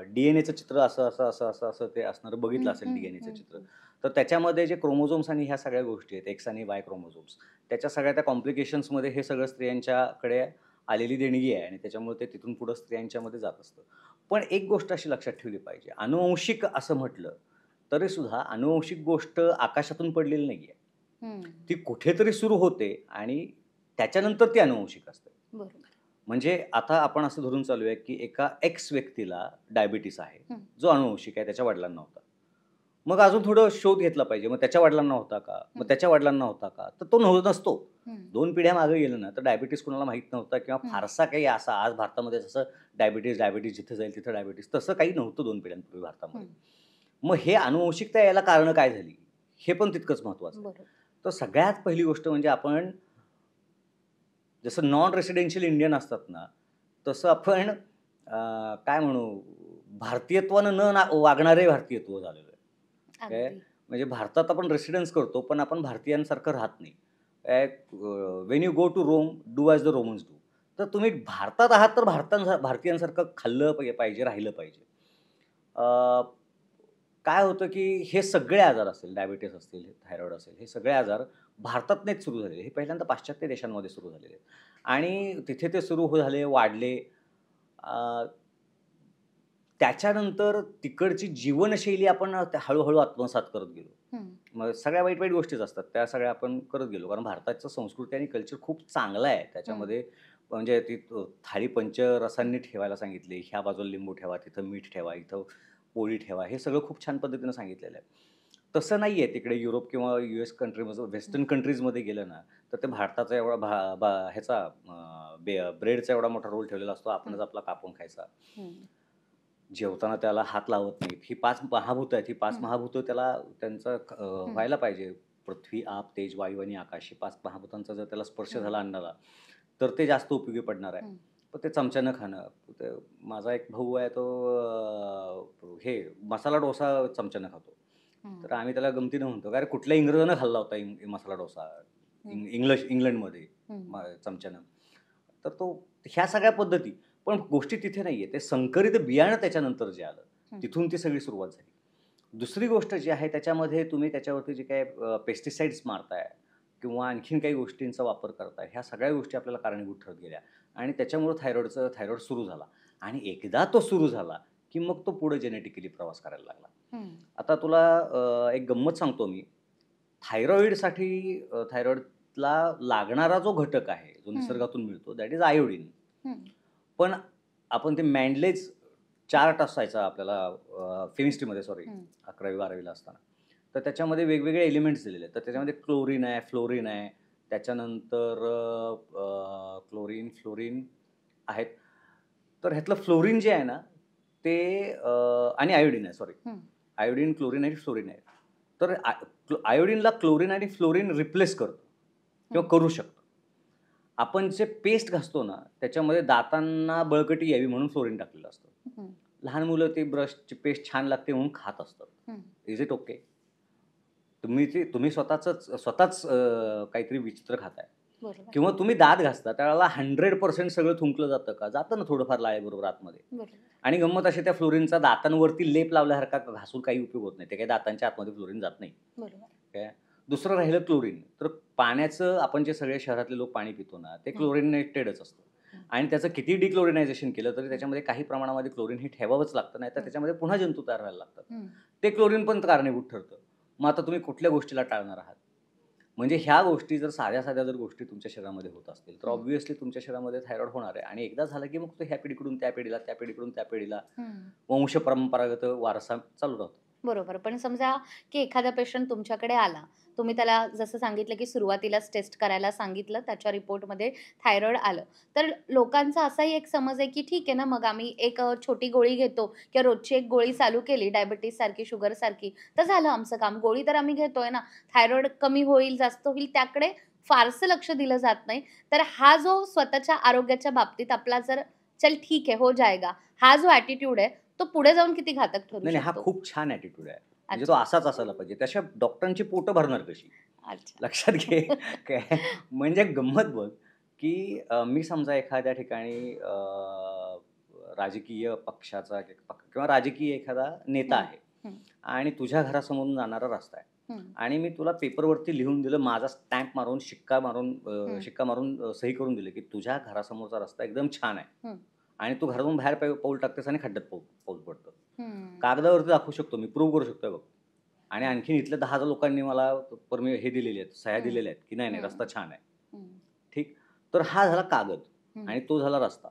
डी-एन-एचं चित्र असं ते असणारं बघितलं हं, असेल हं, डी-एन-एचं हं, चित्र. हं. तर त्याच्यामध्ये जे क्रोमोझोम्स आणि ह्या सगळ्या गोष्टी आहेत, एक्स आणि वाय क्रोमोझोम्स, त्याच्या सगळ्या त्या कॉम्प्लिकेशन्समध्ये हे सगळं स्त्रियांच्याकडे आलेली देणगी आहे आणि त्याच्यामुळे ते तिथून पुढं स्त्रियांच्यामध्ये जात असतं. पण एक गोष्ट अशी लक्षात ठेवली पाहिजे, अनुवंशिक असं म्हटलं तरी सुद्धा अनुवंशिक गोष्ट आकाशातून पडलेली नाही आहे. ती कुठेतरी सुरू होते आणि त्याच्यानंतर ती अनुवंशिक असते. बरोबर. म्हणजे आता आपण असं धरून चालूया, की एका एक्स व्यक्तीला डायबिटीस आहे, हं. जो अनुवंशिक आहे, त्याच्या वडिलांना होता. मग अजून थोडं शोध घेतला पाहिजे. मग त्याच्या वडिलांना होता का? मग हं. त्याच्या वडिलांना होता का? तर तो नसतो. हं. 2 पिढ्या मागे गेलं ना, तर डायबिटीज कुणाला माहीत नव्हता किंवा हं. फारसा काही असा आज भारतामध्ये जसं डायबिटीज जिथे जाईल तिथं डायबिटीज तसं काही नव्हतं 2 पिढ्यांपूर्वी भारतामध्ये. मग हे अनुवंशिकता यायला कारणं काय झाली? हे पण तितकंच महत्त्वाचं आहे. बरोबर. तर सगळ्यात पहिली गोष्ट म्हणजे आपण जसं नॉन रेसिडेन्शियल इंडियन असतात ना, तसं आपण काय म्हणू भारतीयत्वानं वागणारे भारतीयत्व झालेलो आहे. काय अगदी. म्हणजे भारतात आपण रेसिडेन्स करतो, पण आपण भारतीयांसारखं राहत नाही. When you go to Rome, do as the Romans do. तर तुम्ही भारतात आहात तर भारतीयांसारखं खाल्लं पाहिजे, राहिलं पाहिजे. अ, काय होतं की हे सगळे आजार असतील, डायबिटीज असतील, थायरॉईड असेल, हे सगळे आजार भारतात नाहीच सुरू झालेले. हे पहिल्यांदा पाश्चात्य देशांमध्ये सुरू झालेले आहेत. आणि तिथे ते सुरू झाले, वाढले. अ, त्याच्यानंतर तिकडची जीवनशैली आपण हळू-हळू आत्मसात करत गेलो. मग सगळ्या वाईट-वाईट गोष्टीच असतात. त्या सगळ्या आपण करत गेलो. कारण भारताचं संस्कृती आणि कल्चर खूप चांगलं आहे. त्याच्यामध्ये म्हणजे ती थाळी पंचरसांनी ठेवायला सांगितली. ह्या बाजूला लिंबू ठेवा, तिथं मीठ ठेवा, इथं पोळी ठेवा. हे सगळं खूप छान पद्धतीनं सांगितलेलं आहे. तसं नाहीये तिकडे युरोप किंवा यूएस कंट्रीमध्ये वेस्टर्न कंट्रीजमध्ये गेलं ना, तर ते भारताचा एवढा भा भा ह्याचा ब्रेडचा एवढा मोठा रोल ठेवलेला असतो. आपणच आपला कापून खायचा. जेवताना त्याला हात लावत नाहीत. ही 5 महाभूतं आहेत. ही 5 महाभूतं त्यांचं व्हायला पाहिजे. पृथ्वी, आप, तेज, वायू आणि आकाश. हे 5 महाभूतांचा जर त्याला स्पर्श झाला अन्नाला, तर ते जास्त उपयोगी पडणार आहे. पण ते चमच्यानं खाणं. ते माझा एक भाऊ आहे तो हे मसाला डोसा चमच्यानं खातो. तर आम्ही त्याला गमतीनं म्हणतो, "अरे कुठल्या इंग्रजानं खाल्ला होता मसाला डोसा इंग्लंडमध्ये चमच्यानं." तर तो ह्या सगळ्या पद्धती. पण गोष्टी तिथे नाहीये. ते संकरित बियाणं त्याच्यानंतर जे आलं, तिथून ती सगळी सुरुवात झाली. दुसरी गोष्ट जी आहे त्याच्यामध्ये तुम्ही त्याच्यावरती जे काही पेस्टिसाइड्स मारताय किंवा आणखीन काही गोष्टींचा वापर करताय, ह्या सगळ्या गोष्टी आपल्याला कारणीभूत ठरत गेल्या आणि त्याच्यामुळं थायरॉईड सुरू झाला आणि एकदा तो सुरू झाला, की मग तो पुढे जेनेटिकली प्रवास करायला लागला. आता तुला एक गंमत सांगतो मी. थायरॉईडला लागणारा जो घटक आहे, जो निसर्गातून मिळतो दॅट इज आयोडीन. पण आपण ते मॅन्डलेज चार्ट असायचा आपल्याला केमिस्ट्रीमध्ये 11वी-12वीला असताना. तर त्याच्यामध्ये वेगवेगळे एलिमेंट्स दिलेले आहेत. तर त्याच्यामध्ये क्लोरीन आहे, फ्लोरीन आहे, त्याच्यानंतर फ्लोरीन आहेत. तर ह्यातलं फ्लोरीन जे आहे ना, ते आणि आयोडीन आहे आयोडीन, क्लोरीन आणि फ्लोरीन आहे. तर आयोडीनला क्लोरीन आणि फ्लोरीन रिप्लेस करतं किंवा करू शकतं. आपण जे पेस्ट घासतो ना, त्याच्यामध्ये दातांना बळकटी यावी म्हणून फ्लोरीन टाकलेलं असतं. लहान मुलं ते ब्रशची पेस्ट छान लागते म्हणून खात असतात. Is it okay? तुम्ही स्वतःच काहीतरी विचित्र खाताय बरोबर. किंवा तुम्ही दात घासता त्यावेळेला 100% सगळं थुंकलं जातं का? जातं ना थोडंफार लाळेबरोबर आतमध्ये. बरोबर. आणि गंमत अशी त्या फ्लोरीनचा दातांवरती लेप लावल्यासारखा घासून काही उपयोग होत नाही. ते काही दातांच्या आतमध्ये फ्लोरीन जात नाही. बरोबर. काय? दुसरं राहिलं क्लोरीन. तर पाण्याचं आपण जे सगळे शहरातले लोक पाणी पितो ना, ते क्लोरिनेटेडच असतं. आणि त्याचं किती डिक्लोरिनायझेशन केलं तरी त्याच्यामध्ये काही प्रमाणामध्ये क्लोरीन हे ठेवावंच लागतं. नाहीतर त्याच्यामध्ये पुन्हा जंतू तयार व्हायला लागतात. ते क्लोरीन पण कारणीभूत ठरतं. मग आता तुम्ही कुठल्या गोष्टीला टाळणार आहात? म्हणजे ह्या गोष्टी जर साध्या-साध्या गोष्टी तुमच्या शरीरामध्ये होत असतील, तर ऑब्व्हियसली तुमच्या शरीरामध्ये थायरॉईड होणार आहे आणि एकदा झालं की मग तो ह्या पिढीकडून त्या पिढीला, त्या पिढीकडून त्या पिढीला वंशपरंपरागत वारसा चालू राहतो. बरोबर. पण समजा की एखादा पेशंट तुमच्याकडे आला. तुम्ही त्याला जसं सांगितलं की सुरुवातीलाच टेस्ट करायला सांगितलं, त्याच्या रिपोर्टमध्ये थायरॉईड आलं. तर लोकांचा असाही एक समज आहे की ठीक आहे ना, मग आम्ही एक छोटी गोळी घेतो किंवा रोजची एक गोळी चालू केली डायबिटीजसारखी, शुगरसारखी, तर झालं आमचं काम. गोळी तर आम्ही घेतोय ना, थायरॉईड कमी होईल, जास्त होईल त्याकडे फारसं लक्ष दिलं जात नाही. तर हा जो स्वतःच्या आरोग्याच्या बाबतीत आपला जर "चल ठीक है, हो जाएगा" हा जो ॲटिट्यूड आहे, तो पुढे जाऊन किती घातक ठरू नाही, हा शकतो? खूप छान ॲटिट्यूड आहे. म्हणजे तो अच्छा. असाच असायला पाहिजे. त्याशिवाय डॉक्टरांची पोटं भरणार कशी? अच्छा. लक्षात घे. काय म्हणजे गंमत बघ, की मी समजा एखाद्या ठिकाणी राजकीय पक्षाचा किंवा राजकीय एखादा नेता हं, आहे हं, आणि तुझ्या घरासमोरून जाणारा रस्ता आहे. आणि मी तुला पेपरवरती लिहून दिलं, माझा स्टॅम्प मारून शिक्का मारून सही करून दिली की तुझ्या घरासमोरचा रस्ता एकदम छान आहे आणि तू घरातून बाहेर पाऊल टाकतेस आणि खड्ड्यात पाऊल पडतं. कागदावरती दाखवू शकतो मी, प्रूव्ह करू शकतो बघ. आणि आणखीन इथल्या 10,000 लोकांनी मला हे दिलेले आहेत, सह्या दिलेल्या आहेत की नाही रस्ता छान आहे. ठीक. तर हा झाला कागद आणि तो झाला रस्ता.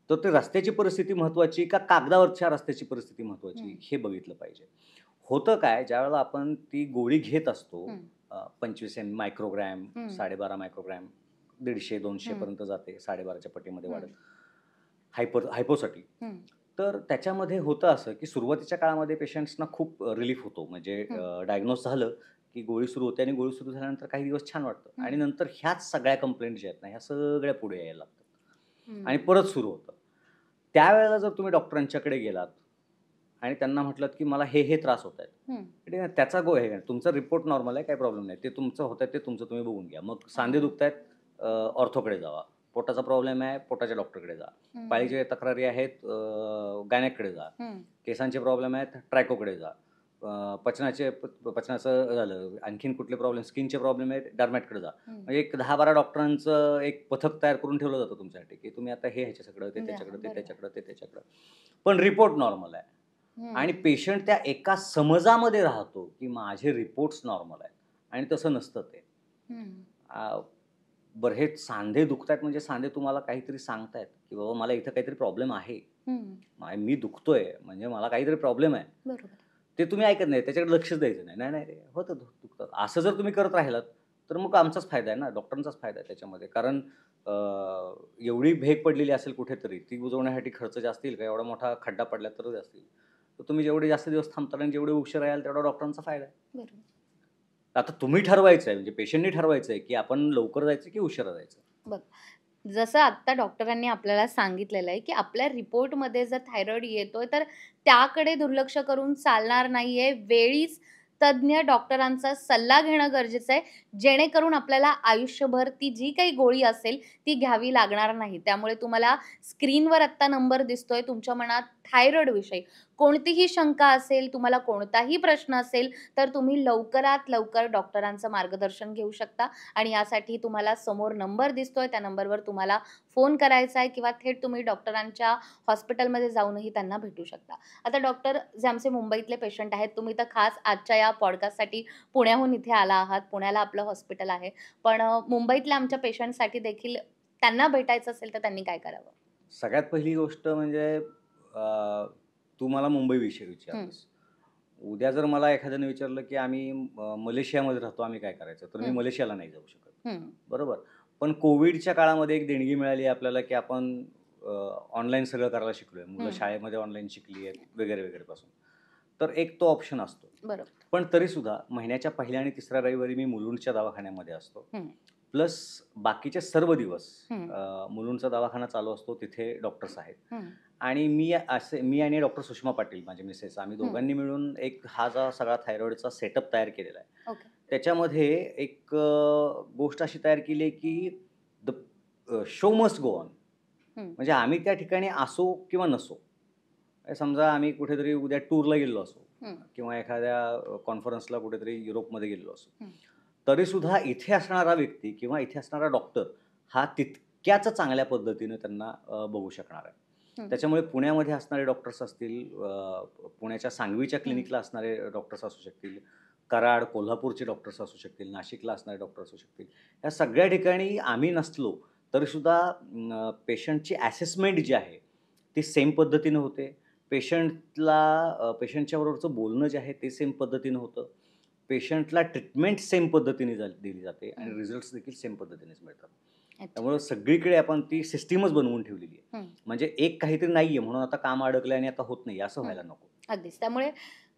तर ते रस्त्याची परिस्थिती महत्वाची का कागदावरच्या रस्त्याची परिस्थिती महत्वाची हे बघितलं पाहिजे. होतं काय, ज्यावेळेला आपण ती गोळी घेत असतो 25 मायक्रोग्रॅम, 12.5 मायक्रोग्रॅम, 150-200 पर्यंत जाते, 12.5च्या पटीमध्ये वाढत हायपोसाठी. तर त्याच्यामध्ये होतं असं की सुरुवातीच्या काळामध्ये पेशंट्सना खूप रिलीफ होतो. म्हणजे डायग्नोज झालं की गोळी सुरू होते आणि गोळी सुरू झाल्यानंतर काही दिवस छान वाटतं आणि नंतर ह्याच सगळ्या कंप्लेंट ज्या आहेत ना ह्या सगळ्या पुढे यायला लागतात आणि परत सुरू होतं. त्यावेळेला जर तुम्ही डॉक्टरांच्याकडे गेलात आणि त्यांना म्हटलं की मला हे त्रास होत आहेत, त्याचा आहे, तुमचा रिपोर्ट नॉर्मल आहे, काही प्रॉब्लेम नाही, ते तुमचं होत आहे ते तुमचं तुम्ही बघून घ्या. मग सांधे दुखत आहेत, ऑर्थोकडे जावा. पोटाचा प्रॉब्लेम आहे, पोटाच्या डॉक्टरकडे जा. पाळीचे तक्रारी आहेत, गायनेककडे जा. केसांचे प्रॉब्लेम आहेत, ट्रायकोकडे जा. पचनाचं झालं, आणखीन कुठले प्रॉब्लेम, स्किनचे प्रॉब्लेम आहेत, डर्मॅटकडे जा. म्हणजे एक 10-12 डॉक्टरांचं एक पथक तयार करून ठेवलं जातं तुमच्यासाठी की तुम्ही आता हे ह्याच्याकडं, ते त्याच्याकडं, ते त्याच्याकडं, ते त्याच्याकडं. पण रिपोर्ट नॉर्मल आहे आणि पेशंट त्या एका समजामध्ये राहतो की माझे रिपोर्ट्स नॉर्मल आहेत आणि तसं नसतं ते. बरं, हे सांधे दुखतायत म्हणजे सांधे तुम्हाला काहीतरी सांगतायत की बाबा मला इथं काहीतरी प्रॉब्लेम आहे, मी दुखतोय म्हणजे मला काहीतरी प्रॉब्लेम आहे. ते तुम्ही ऐकत नाही, त्याच्याकडे लक्षच द्यायचं नाही. नाही रे, होतं दुखतं. असं जर तुम्ही करत राहिलात तर मग आमचाच फायदा आहे ना, डॉक्टरांचाच फायदा आहे त्याच्यामध्ये. कारण एवढी भेग पडलेली असेल कुठेतरी, ती बुजवण्यासाठी खर्च जास्त येईल का? एवढा मोठा खड्डा पडला तर जास्त येईल. तर तुम्ही जेवढे जास्त दिवस थांबता आणि जेवढे उशीर याल तेवढा डॉक्टरांचा फायदा आहे. आता तुम्ही ठरवायचं आहे, म्हणजे पेशंटनी ठरवायचं आहे की आपण लवकर जायचं की उशिरा जायचं. बघ, जसं आत्ता डॉक्टरांनी आपल्याला सांगितलेलं आहे की आपल्या रिपोर्टमध्ये जर थायरॉइड येतोय तर त्याकडे दुर्लक्ष करून चालणार नाहीये. वेळीच तज्ज्ञ डॉक्टरांचा सल्ला घेणं गरजेचं आहे, जेणेकरून आपल्याला आयुष्यभर ती जी काही गोळी असेल ती घ्यावी लागणार नाही. त्यामुळे तुम्हाला स्क्रीनवर आत्ता नंबर दिसतोय. तुमच्या मनात थायरॉइड विषयी कोणतीही शंका असेल, तुम्हाला कोणताही प्रश्न असेल तर तुम्ही लवकरात लवकर डॉक्टरांचं मार्गदर्शन घेऊ शकता आणि यासाठी तुम्हाला समोर नंबर दिसतोय, त्या नंबरवर तुम्हाला फोन करायचा आहे किंवा थेट तुम्ही डॉक्टरांच्या हॉस्पिटलमध्ये जाऊनही त्यांना भेटू शकता. आता डॉक्टर, जे आमचे मुंबईतले पेशंट आहेत, तुम्ही तर खास आजच्या या पॉडकास्टसाठी पुण्याहून इथे आला आहात. पुण्याला आपलं हॉस्पिटल आहे. पण मुंबईतल्या आमच्या पेशंटसाठी देखील त्यांना भेटायचं असेल तर त्यांनी काय करावं? सगळ्यात पहिली गोष्ट म्हणजे तू मला मुंबईविषयी विचारलंस. उद्या जर मला एखाद्याने विचारलं की आम्ही मलेशियामध्ये राहतो, आम्ही काय करायचं, तर मी मलेशियाला नाही जाऊ शकत. बरोबर. पण कोविडच्या काळामध्ये एक देणगी मिळाली आपल्याला की आपण ऑनलाईन सगळं करायला शिकलोय. मुलं शाळेमध्ये ऑनलाईन शिकली आहेत वगैरे वगैरे पासून. तर एक तो ऑप्शन असतो. बरोबर. पण तरी सुद्धा महिन्याच्या पहिल्या आणि तिसऱ्या रविवारी मी मुलुंडच्या दवाखान्यामध्ये असतो. प्लस बाकीचे सर्व दिवस मुलुंडचा दवाखाना चालू असतो, तिथे डॉक्टर्स आहेत. आणि मी आणि डॉक्टर सुषमा पाटील, माझे मिसेस, आम्ही दोघांनी मिळून हा जो सगळा थायरॉइडचा सेटअप तयार केलेला आहे. त्याच्यामध्ये एक गोष्ट अशी तयार केली आहे की the show must go on. म्हणजे आम्ही त्या ठिकाणी असो किंवा नसो, समजा आम्ही कुठेतरी उद्या टूरला गेलो असो किंवा एखाद्या कॉन्फरन्सला कुठेतरी युरोपमध्ये गेलो असो, तरी सुद्धा इथे असणारा व्यक्ती किंवा इथे असणारा डॉक्टर हा तितक्याच चांगल्या पद्धतीने त्यांना बघू शकणार आहे. त्याच्यामुळे पुण्यामध्ये असणारे डॉक्टर्स असतील, पुण्याच्या सांगवीच्या क्लिनिकला असणारे डॉक्टर्स असू शकतील, कराड, कोल्हापूरचे डॉक्टर्स असू शकतील, नाशिकला असणारे डॉक्टर असू शकतील, या सगळ्या ठिकाणी आम्ही नसलो तरीसुद्धा पेशंटची ॲसेसमेंट जी आहे ती सेम पद्धतीनं होते. पेशंटच्या बरोबरचं बोलणं जे आहे ते सेम पद्धतीनं होतं. पेशंटला ट्रीटमेंट सेम पद्धतीने दिली जाते आणि रिझल्ट्स देखील सेम पद्धतीनेच मिळतात. त्यामुळे सगळीकडे आपण ती सिस्टीमच बनवून ठेवलेली आहे. म्हणजे एक काहीतरी नाहीये म्हणून आता काम अडकलं आणि आता होत नाही असं व्हायला नको. अगदीच. त्यामुळे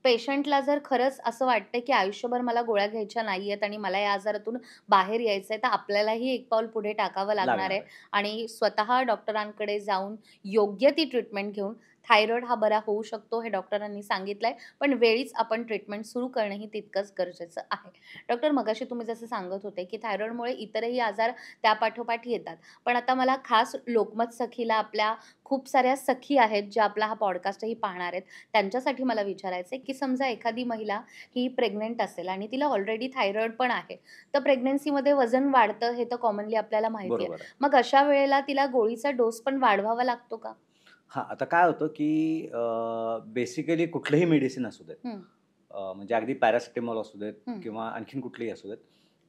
पेशंटला जर खरंच असं वाटतं की आयुष्यभर मला गोळ्या घ्यायच्या नाहीयेत आणि मला या आजारातून बाहेर यायचंय, तर आपल्यालाही एक पाऊल पुढे टाकावं लागणार आहे आणि स्वतः डॉक्टरांकडे जाऊन योग्य ती ट्रीटमेंट घेऊन थायरॉइड हा बरा होऊ शकतो हे डॉक्टरांनी सांगितलंय, पण वेळीच आपण ट्रीटमेंट सुरू करणंही तितकंच गरजेचं आहे. डॉक्टर, मगाशी तुम्ही जसं सांगत होते, की थायरॉइडमुळे इतरही आजार त्यापाठोपाठ येतात. पण आता मला खास लोकमत सखीला आपल्या खूप साऱ्या सखी आहेत, ज्या आपला हा पॉडकास्टही पाहणार आहेत. त्यांच्यासाठी मला विचारायचं आहे, की समजा एखादी महिला ही प्रेग्नंट असेल आणि तिला ऑलरेडी थायरॉइड पण आहे. तर प्रेग्नन्सीमध्ये वजन वाढतं हे तर कॉमनली आपल्याला माहिती आहे. बरोबर आहे. मग अशा वेळेला तिला गोळीचा डोस पण वाढवावा लागतो का? हां, आता काय होतं, की बेसिकली कुठलंही मेडिसिन असू देत, हं, म्हणजे अगदी पॅरासिटामॉल असू देत हं, किंवा आणखीन कुठलीही असू देत.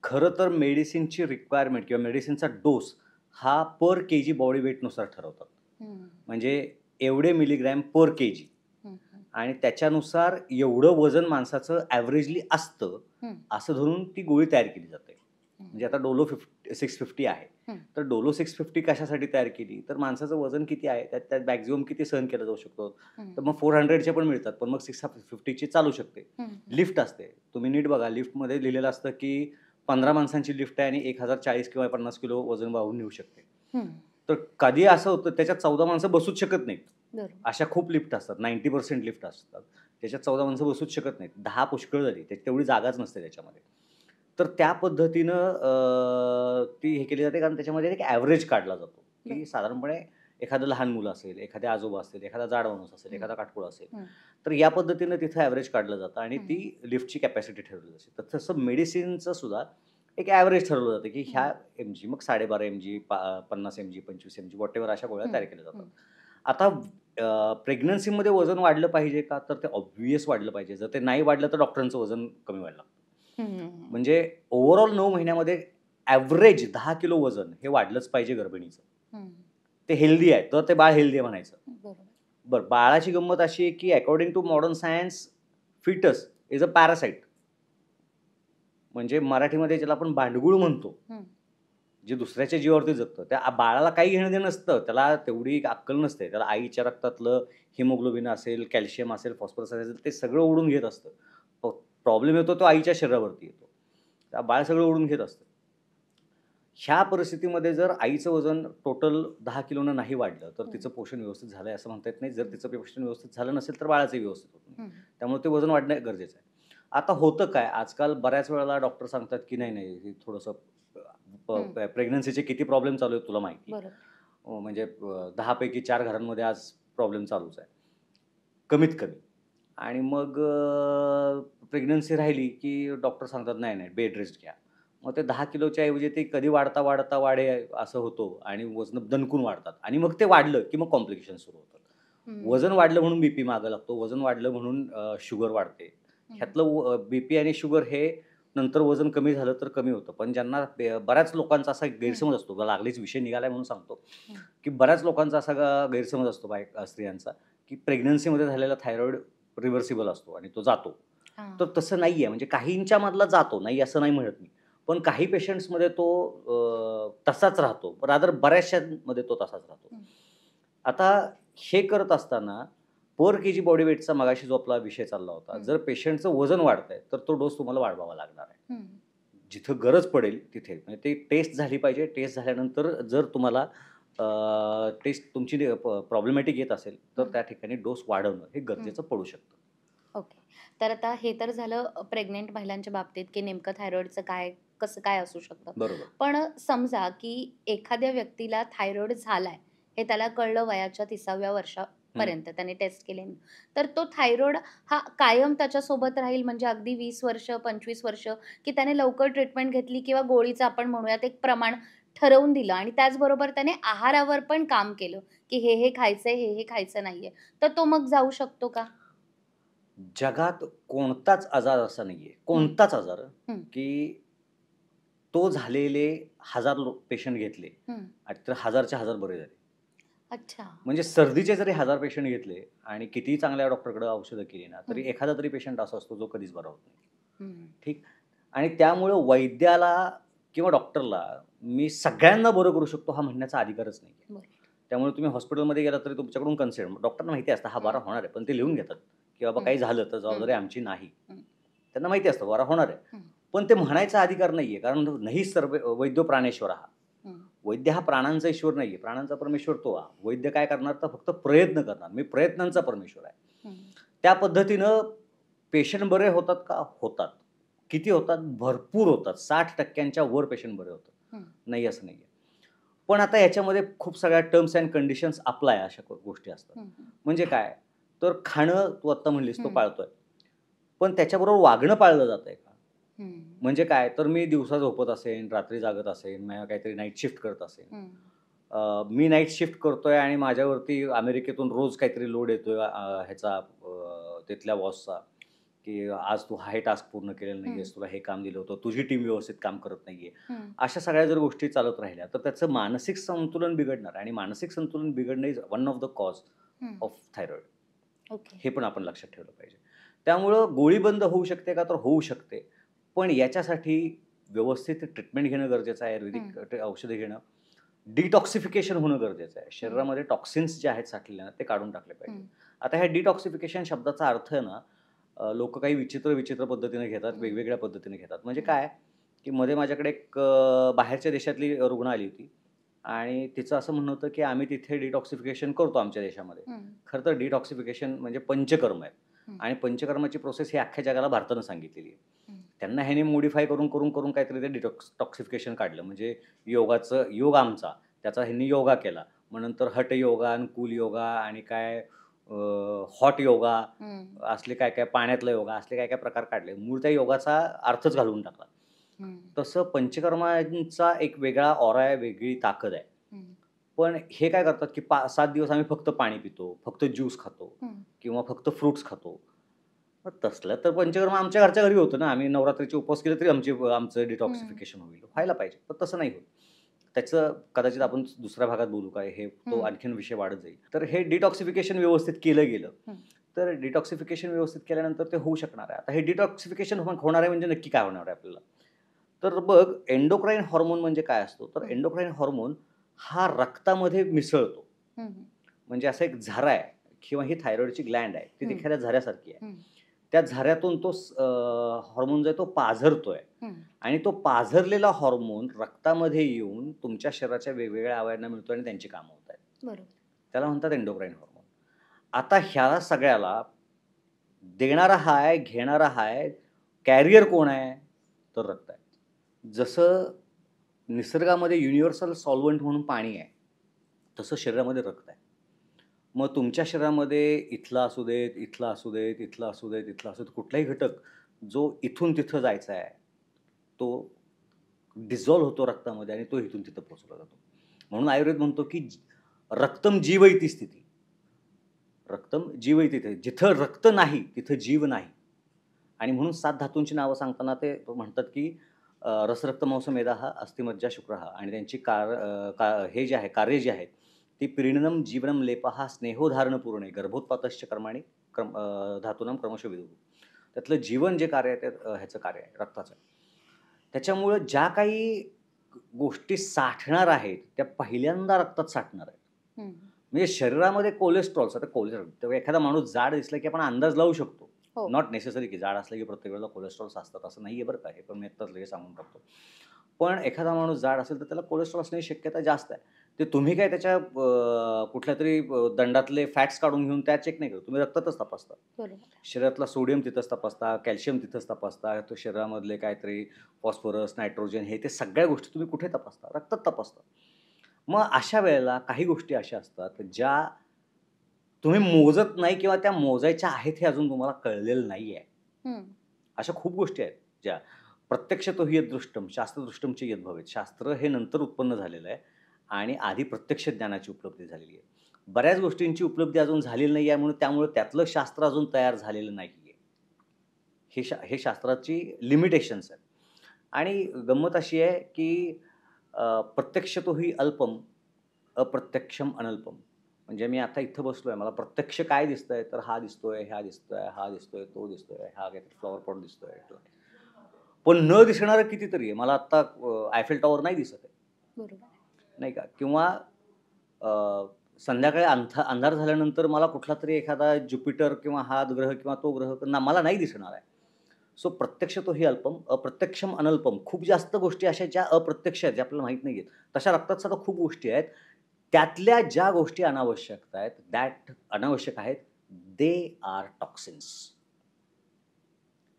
खरं तर मेडिसिनची रिक्वायरमेंट किंवा मेडिसिनचा डोस हा पर केजी बॉडी वेटनुसार ठरवतात. हं, म्हणजे एवढे मिलीग्रॅम पर केजी हं, हं, आणि त्याच्यानुसार एवढं वजन माणसाचं ॲव्हरेजली असतं, हं, असं धरून ती गोळी तयार केली जाते. हं, म्हणजे आता डोलो 650 आहे. हं, तर डोलो 650 कशासाठी तयार केली? तर माणसाचं वजन किती आहे, त्यात त्यात मॅक्सिमम किती सहन केलं जाऊ शकतो. हं, तर मग 400चे पण मिळतात, पण मग 650ची चालू शकते. हं, लिफ्ट असते. तुम्ही नीट बघा, लिफ्टमध्ये लिहिलेलं असतं, की 15 माणसांची लिफ्ट आहे आणि 1040 किंवा 50 किलो वजन वाहून नेऊ शकते. हं. तर कधी असं होतं, त्याच्यात 14 माणसं बसूच शकत नाहीत. बरोबर. अशा खूप लिफ्ट असतात. 90% लिफ्ट असतात. त्याच्यात 14 माणसं बसूच शकत नाहीत. 10 पुष्कळ झाली. तेवढी जागाच नसते त्याच्यामध्ये. तर त्या पद्धतीनं ती हे केली जाते, कारण त्याच्यामध्ये एक ॲव्हरेज काढला जातो, बरं. की साधारणपणे एखादं लहान मुलं असेल, एखादे आजोबा असतील, एखादा जाड माणूस असेल, हं, एखादा काटकोळ असेल. हं, तर या पद्धतीनं तिथं ॲव्हरेज काढलं जातं आणि हं, ती लिफ्टची कॅपॅसिटी ठरवली जाते. तर तसं मेडिसिनचं सुद्धा एक ॲव्हरेज ठरवलं जातं, की हं, ह्या एमजी, मग 12.5 एमजी, 50 एमजी, 25 एमजी, व्हॉटेव्हर अशा गोळ्या हं, तयार केल्या जातात. हं, आता प्रेग्नन्सीमध्ये वजन वाढलं पाहिजे का? तर ते ऑब्व्हियस वाढलं पाहिजे. जर ते नाही वाढलं तर डॉक्टरांचं वजन कमी व्हायला लागतं. हं, म्हणजे ओव्हरऑल 9 महिन्यामध्ये ॲव्हरेज 10 किलो वजन हे वाढलंच पाहिजे गर्भिणीचं. हं. ते हेल्दी आहे, तर ते बाळ हेल्दी आहे म्हणायचं. बरोबर. बरं, बाळाची गंमत अशी आहे, की according to modern science, foetus is a parasite. म्हणजे मराठीमध्ये ज्याला आपण भांडगूळ म्हणतो, हं, जे दुसऱ्याच्या जीवावरती जगतं. त्या बाळाला काही घेणं-देणं नसतं. त्याला तेवढी अक्कल नसते. त्याला आईच्या रक्तातलं हिमोग्लोबिन असेल, कॅल्शियम असेल, फॉस्फरस असेल, ते सगळं ओढून घेत असतं. प्रॉब्लेम येतो तो आईच्या शरीरावरती येतो. त्या बाळ सगळं ओढून घेत असतं. ह्या परिस्थितीमध्ये जर आईचं वजन टोटल 10 किलोनं नाही वाढलं, तर हं, तिचं पोषण व्यवस्थित झालंय असं म्हणता येत नाही. जर हं, तिचं पोषण व्यवस्थित झालं नसेल, तर बाळाचंही व्यवस्थित होत नाही. हं, त्यामुळे ते वजन वाढणं गरजेचं आहे. आता होतं काय, आजकाल बऱ्याच वेळेला डॉक्टर सांगतात, की नाही, नाही, हे थोडंसं हं. प्रेग्नन्सीचे किती प्रॉब्लेम चालू आहेत तुला माहिती आहे. बरोबर. म्हणजे 10 पैकी 4 घरांमध्ये आज प्रॉब्लेम चालूच आहे. कमीत कमी. आणि मग प्रेग्नन्सी राहिली, की डॉक्टर सांगतात, "नाही, नाही, बेड रेस्ट घ्या." मग ते 10 किलोच्या ऐवजी ते कधी वाढता, वाढता वाढे असं होतं आणि वजन दणकून वाढतात आणि मग ते वाढलं, की मग कॉम्प्लिकेशन सुरू होतात. हं, वजन वाढलं म्हणून बीपी मागे लागतो. वजन वाढलं म्हणून शुगर वाढते. हं, ह्यातलं बीपी आणि शुगर हे नंतर वजन कमी झालं तर कमी होतं. पण ज्यांना बऱ्याच लोकांचा असा हं, गैरसमज असतो. लागलीच विषय निघालाय म्हणून सांगतो, हं. की बऱ्याच लोकांचा असा गैरसमज असतो स्त्रियांचा, की प्रेग्नन्सीमध्ये झालेला थायरॉइड रिव्हर्सिबल असतो आणि तो जातो. हां. तर तसं नाहीये. म्हणजे काहींच्या मधला जातो, नाही असं नाही म्हणत मी. पण काही पेशंट्समध्ये तो तसाच राहतो. रादर बऱ्याचशामध्ये तो तसाच राहतो. हं, आता हे करत असताना पर केजी बॉडी वेटचा मगाशी जो आपला विषय चालला होता. हं, जर पेशंटचं वजन वाढतंय, तर तो डोस तुम्हाला वाढवावा लागणार आहे. हं, जिथं गरज पडेल तिथे. म्हणजे ते टेस्ट झाली पाहिजे. टेस्ट झाल्यानंतर जर तुम्हाला टेस्ट तुमची प्रॉब्लेमॅटिक येत असेल, तर हं, त्या ठिकाणी डोस वाढवणं हे हं. गरजेचं पडू शकतं. ओके. तर आता हे तर झालं प्रेग्नंट महिलांच्या बाबतीत, की नेमकं थायरॉइडचं काय, कसं काय असू शकतं. बरोबर. पण समजा, की एखाद्या व्यक्तीला थायरॉइड झालाय, हे त्याला कळलं वयाच्या 30व्या हं. वर्षापर्यंत त्याने टेस्ट केल्याने. तर तो थायरॉइड हा कायम त्याच्यासोबत राहील म्हणजे अगदी 20 वर्ष, 25 वर्ष, की त्याने लवकर ट्रीटमेंट घेतली किंवा गोळीचं आपण म्हणूयात एक प्रमाण ठरवून दिलं आणि त्याचबरोबर त्याने आहारावर पण काम केलं, की हे खायचंय, हे खायचं नाहीये. तर तो मग जाऊ शकतो का? जगात कोणताच आजार असा नाहीये, हं, कोणताच आजार, हं, की तो झालेले 1000 पेशंट घेतले हं. आणि तर 1000च्या 1000 बरे झाले. अच्छा. म्हणजे सर्दीचे जरी 1000 पेशंट घेतले आणि कितीही चांगल्या डॉक्टरकडे औषधं केली ना, तरी हं, एखादा तरी पेशंट असा असतो जो कधीच बरा होत नाही. हं. ठीक. आणि त्यामुळं वैद्याला किंवा डॉक्टरला मी सगळ्यांना बरं करू शकतो हा म्हणण्याचा अधिकारच नाहीये. बरोबर. त्यामुळे तुम्ही हॉस्पिटलमध्ये गेलात तरी तुमच्याकडून कन्सेंट डॉक्टरना माहिती असतं हा बरा हं, होणार आहे. पण ते लिहून हं, घेतात, की बाबा हं, काही झालं तर हं, जबाबदारी आमची नाही. हं, त्यांना माहिती असतं बरा होणार आहे. हं, पण ते म्हणायचा अधिकार नाहीये. कारण नाही सर्व वैद्यो प्राणेश्वरः. हं. वैद्य हा प्राणांचा ईश्वर नाहीये, प्राणांचा परमेश्वर तो हा. वैद्य काय करणार तर फक्त प्रयत्न करणार. मी प्रयत्नांचा परमेश्वर आहे. त्या पद्धतीनं पेशंट बरे होतात का? होतात. किती होतात? भरपूर होतात. 60% वर पेशंट बरे होतात. नाही असं नाहीये. पण आता याच्यामध्ये खूप सगळ्या टर्म्स अँड कंडिशन्स अप्लाय अशा गोष्टी असतात. म्हणजे काय? तर खाणं तू आत्ता म्हणलीस तो पाळतोय. पण त्याच्याबरोबर वागणं पाळलं जातंय का? म्हणजे काय? तर मी दिवसा झोपत असेन, रात्री जागत असेन, मग काहीतरी नाईट शिफ्ट करत असेन. मी नाईट शिफ्ट करतोय आणि माझ्यावरती अमेरिकेतून रोज काहीतरी लोड येतोय ह्याचा तिथल्या बॉसचा, की आज तू हे टास्क पूर्ण केलेलं नाहीयेस, तुला हे काम दिलं होतं, तुझी टीम व्यवस्थित काम करत नाहीये. अशा सगळ्या जर गोष्टी चालत राहिल्या तर त्याचं मानसिक संतुलन बिघडणार आणि मानसिक संतुलन बिघडणं is one of the cause of thyroid. Okay. हे पण आपण लक्षात ठेवलं पाहिजे. त्यामुळं गोळी बंद होऊ शकते का? तर होऊ शकते. पण याच्यासाठी व्यवस्थित ट्रीटमेंट घेणं गरजेचं आहे. आयुर्वेदिक औषधं घेणं. डिटॉक्सिफिकेशन होणं गरजेचं आहे. शरीरामध्ये टॉक्सिन्स जे आहेत साठलेले ना, ते काढून टाकले पाहिजे. आता ह्या डिटॉक्सिफिकेशन शब्दाचा अर्थ आहे ना, लोकं काही विचित्र पद्धतीने घेतात, वेगवेगळ्या पद्धतीने घेतात. म्हणजे काय, की मध्ये माझ्याकडे एक बाहेरच्या देशातली रुग्ण आली होती आणि तिचं असं म्हणणं होतं, की आम्ही तिथे डिटॉक्सिफिकेशन करतो आमच्या देशामध्ये. खरं तर डिटॉक्सिफिकेशन म्हणजे पंचकर्म आहे आणि पंचकर्माची प्रोसेस ही अख्ख्या जगाला भारतानं सांगितलेली आहे. त्यांना ह्याने मॉडिफाय करून काहीतरी ते डिटॉक्सिफिकेशन काढलं. म्हणजे योग आमचा, त्याचा ह्यांनी योगा केला. मग नंतर हठ योगा आणि कूल योगा आणि काय हॉट योगा असले काय पाण्यातला योगा असले काय प्रकार काढले. मूळ त्या योगाचा अर्थच घालवून टाकला. तसं पंचकर्मांचा एक वेगळा ऑरा आहे, वेगळी ताकद आहे. पण हे काय करतात, की 7 दिवस आम्ही फक्त पाणी पितो, फक्त ज्यूस खातो किंवा फक्त फ्रुट्स खातो. मग तसलं तर पंचकर्म आमच्या घरच्या घरी होतं ना. आम्ही नवरात्रीचे उपवास केले तरी आमचं डिटॉक्सिफिकेशन होईल. व्हायला पाहिजे. पण तसं नाही होत. त्याचं कदाचित आपण दुसऱ्या भागात बोलू काय, हे तो आणखीन विषय वाढत जाईल. तर हे डिटॉक्सिफिकेशन व्यवस्थित केलं गेलं, तर डिटॉक्सिफिकेशन व्यवस्थित केल्यानंतर ते होऊ शकणार आहे. आता हे डिटॉक्सिफिकेशन होणार आहे म्हणजे नक्की काय होणार आहे आपल्याला? तर बघ, एंडोक्राईन हार्मोन म्हणजे काय असतो? तर एंडोक्राईन हार्मोन हा रक्तामध्ये मिसळतो. म्हणजे असा एक झरा आहे किंवा ही थायरॉइडची ग्लँड आहे. ती एखाद्या झऱ्यासारखी आहे. त्या झऱ्यातून तो हार्मोन जो आहे तो पाझरतोय आणि तो पाझरलेला हार्मोन रक्तामध्ये येऊन तुमच्या शरीराच्या वेगवेगळ्या अवयवांना मिळतो आणि त्यांची कामं होत आहेत. बरोबर. त्याला म्हणतात एंडोक्राईन हार्मोन. आता ह्या सगळ्याला देणारा हा आहे, घेणारा हा आहे, कॅरियर कोण आहे? तर रक्त आहे. जसं निसर्गामध्ये युनिव्हर्सल सॉल्व्हंट म्हणून पाणी आहे, तसं शरीरामध्ये रक्त आहे. मग तुमच्या शरीरामध्ये इथला असू देत, इथला असू देत, इथला असू देत, इथला असू देत, कुठलाही घटक जो इथून तिथं जायचा आहे, तो डिझॉल्व्ह होतो रक्तामध्ये आणि तो इथून तिथं पोहोचला जातो. म्हणून आयुर्वेद म्हणतो, की रक्तम जीवैती स्थिती. रक्तम जीवैती स्थिती. जिथं रक्त नाही, तिथं जीव नाही. आणि म्हणून 7 धातूंची नावं सांगताना ते म्हणतात, की रसरक्त मांस मेदाः अस्थिमज्जा शुक्रः आणि त्यांची हे जे आहे, कार्य जे आहेत, ती प्रीणनम जीवनम लेपः स्नेहोधारण पूर्णे गर्भोत्पातश्च कर्माणि धातूनां क्रमशः विदुः. त्यातलं जीवन जे कार्य आहे ते ह्याचं कार्य आहे, रक्ताचं. त्याच्यामुळं ज्या काही गोष्टी साठणार आहेत, त्या पहिल्यांदा रक्तात साठणार आहेत. म्हणजे शरीरामध्ये कोलेस्ट्रॉल, आता एखादा माणूस जाड दिसला की आपण अंदाज लावू शकतो. नॉट नेसेसरी की जाड असलं की प्रत्येक वेळेला कोलेस्ट्रॉल्स असतात असं नाहीये बरं का. हे पण मी आत्ताच लगेच सांगून टाकतो. पण एखादा माणूस जाड असेल तर त्याला कोलेस्ट्रॉल असण्याची शक्यता जास्त आहे. ते तुम्ही काय त्याच्या कुठल्यातरी दंडातले फॅट्स काढून घेऊन त्या चेक नाही करत. तुम्ही रक्तातच तपासता. शरीरातला सोडियम तिथंच तपासता, कॅल्शियम तिथंच तपासता, तो शरीरामधले काहीतरी फॉस्फरस, नायट्रोजन हे ते सगळ्या गोष्टी तुम्ही कुठे तपासता? रक्तात तपासता. मग अशा वेळेला काही गोष्टी अशा असतात ज्या तुम्ही मोजत नाही किंवा त्या मोजायच्या आहेत हे अजून तुम्हाला कळलेलं नाहीये. अशा खूप गोष्टी आहेत ज्या प्रत्यक्षतो हि यदृष्टम शास्त्रदृष्टमचे यद भवेत. शास्त्र हे नंतर उत्पन्न झालेलं आहे आणि आधी प्रत्यक्ष ज्ञानाची उपलब्धी झालेली आहे. बऱ्याच गोष्टींची उपलब्धी अजून झालेली नाही आहे म्हणून त्यामुळे त्यातलं शास्त्र अजून तयार झालेलं नाहीये. हे शास्त्राची लिमिटेशन्स आहेत. आणि गंमत अशी आहे की प्रत्यक्षतो हि अल्पम अप्रत्यक्षम अनल्पम. म्हणजे मी आता इथं बसलोय, मला प्रत्यक्ष काय दिसतंय तर हा दिसतोय, हा दिसतोय, हा दिसतोय, तो दिसतोय, हा फ्लॉवर पॉट दिसतोय. पण न दिसणारं कितीतरी आहे. मला आत्ता आयफेल टॉवर नाही दिसत आहे. बरोबर. नाही का? किंवा संध्याकाळी अंधार झाल्यानंतर मला कुठलातरी एखादा ज्युपिटर किंवा हा ग्रह किंवा तो ग्रह मला नाही दिसणार आहे. सो प्रत्यक्षतो ही अल्पम अप्रत्यक्षम अनल्पम. खूप जास्त गोष्टी अशा ज्या अप्रत्यक्ष आहेत, ज्या आपल्याला माहीत नाही आहेत. तशा रक्तात सुद्धा खूप गोष्टी आहेत. त्यातल्या ज्या गोष्टी अनावश्यक आहेत, they are toxins.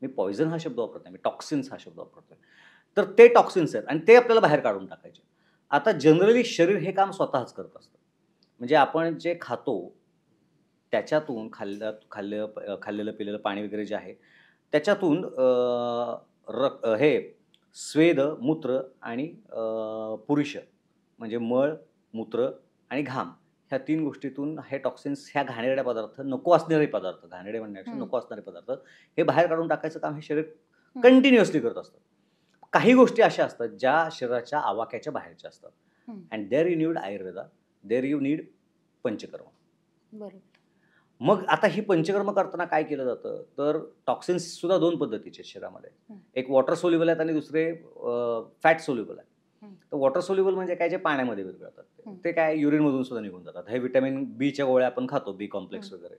Me poison हा शब्द वापरत नाही, मी टॉक्सिन्स हा शब्द वापरतोय. तर ते टॉक्सिन्स आहेत आणि ते आपल्याला बाहेर काढून टाकायचे. आता जनरली शरीर हे काम स्वतःच करत असतं. म्हणजे आपण जे खातो, त्याच्यातून खाल्लेलं पिलेलं पाणी वगैरे जे आहे, त्याच्यातून हे स्वेद, मूत्र आणि पुरुष म्हणजे मळ, मूत्र आणि घाम ह्या 3 गोष्टीतून हे टॉक्सिन्स, ह्या घाणेरड्या पदार्थ, नको असणारे पदार्थ, घाणेरडे म्हणण्यापेक्षा हं. नको असणारे पदार्थ हे बाहेर काढून टाकायचं काम हे शरीर हं. कंटिन्युअसली करत असतं. काही गोष्टी अशा असतात ज्या शरीराच्या आवाक्याच्या बाहेरच्या असतात. हं. And there you need Ayurveda, there you need panchakarma. बरोबर. मग आता ही पंचकर्म करताना काय केलं जातं, तर टॉक्सिन्स सुद्धा 2 पद्धतीचे आहेत शरीरामध्ये. हं. एक वॉटर सोल्युबल आहेत आणि दुसरे फॅट सोल्युबल आहेत. हं. तर वॉटर सोल्युबल म्हणजे काय, जे पाण्यामध्ये विरघळतात हं. ते काय युरिनमधून सुद्धा निघून जातात. हे व्हिटॅमिन बीच्या गोळ्या आपण खातो, बी कॉम्प्लेक्स हं. वगैरे.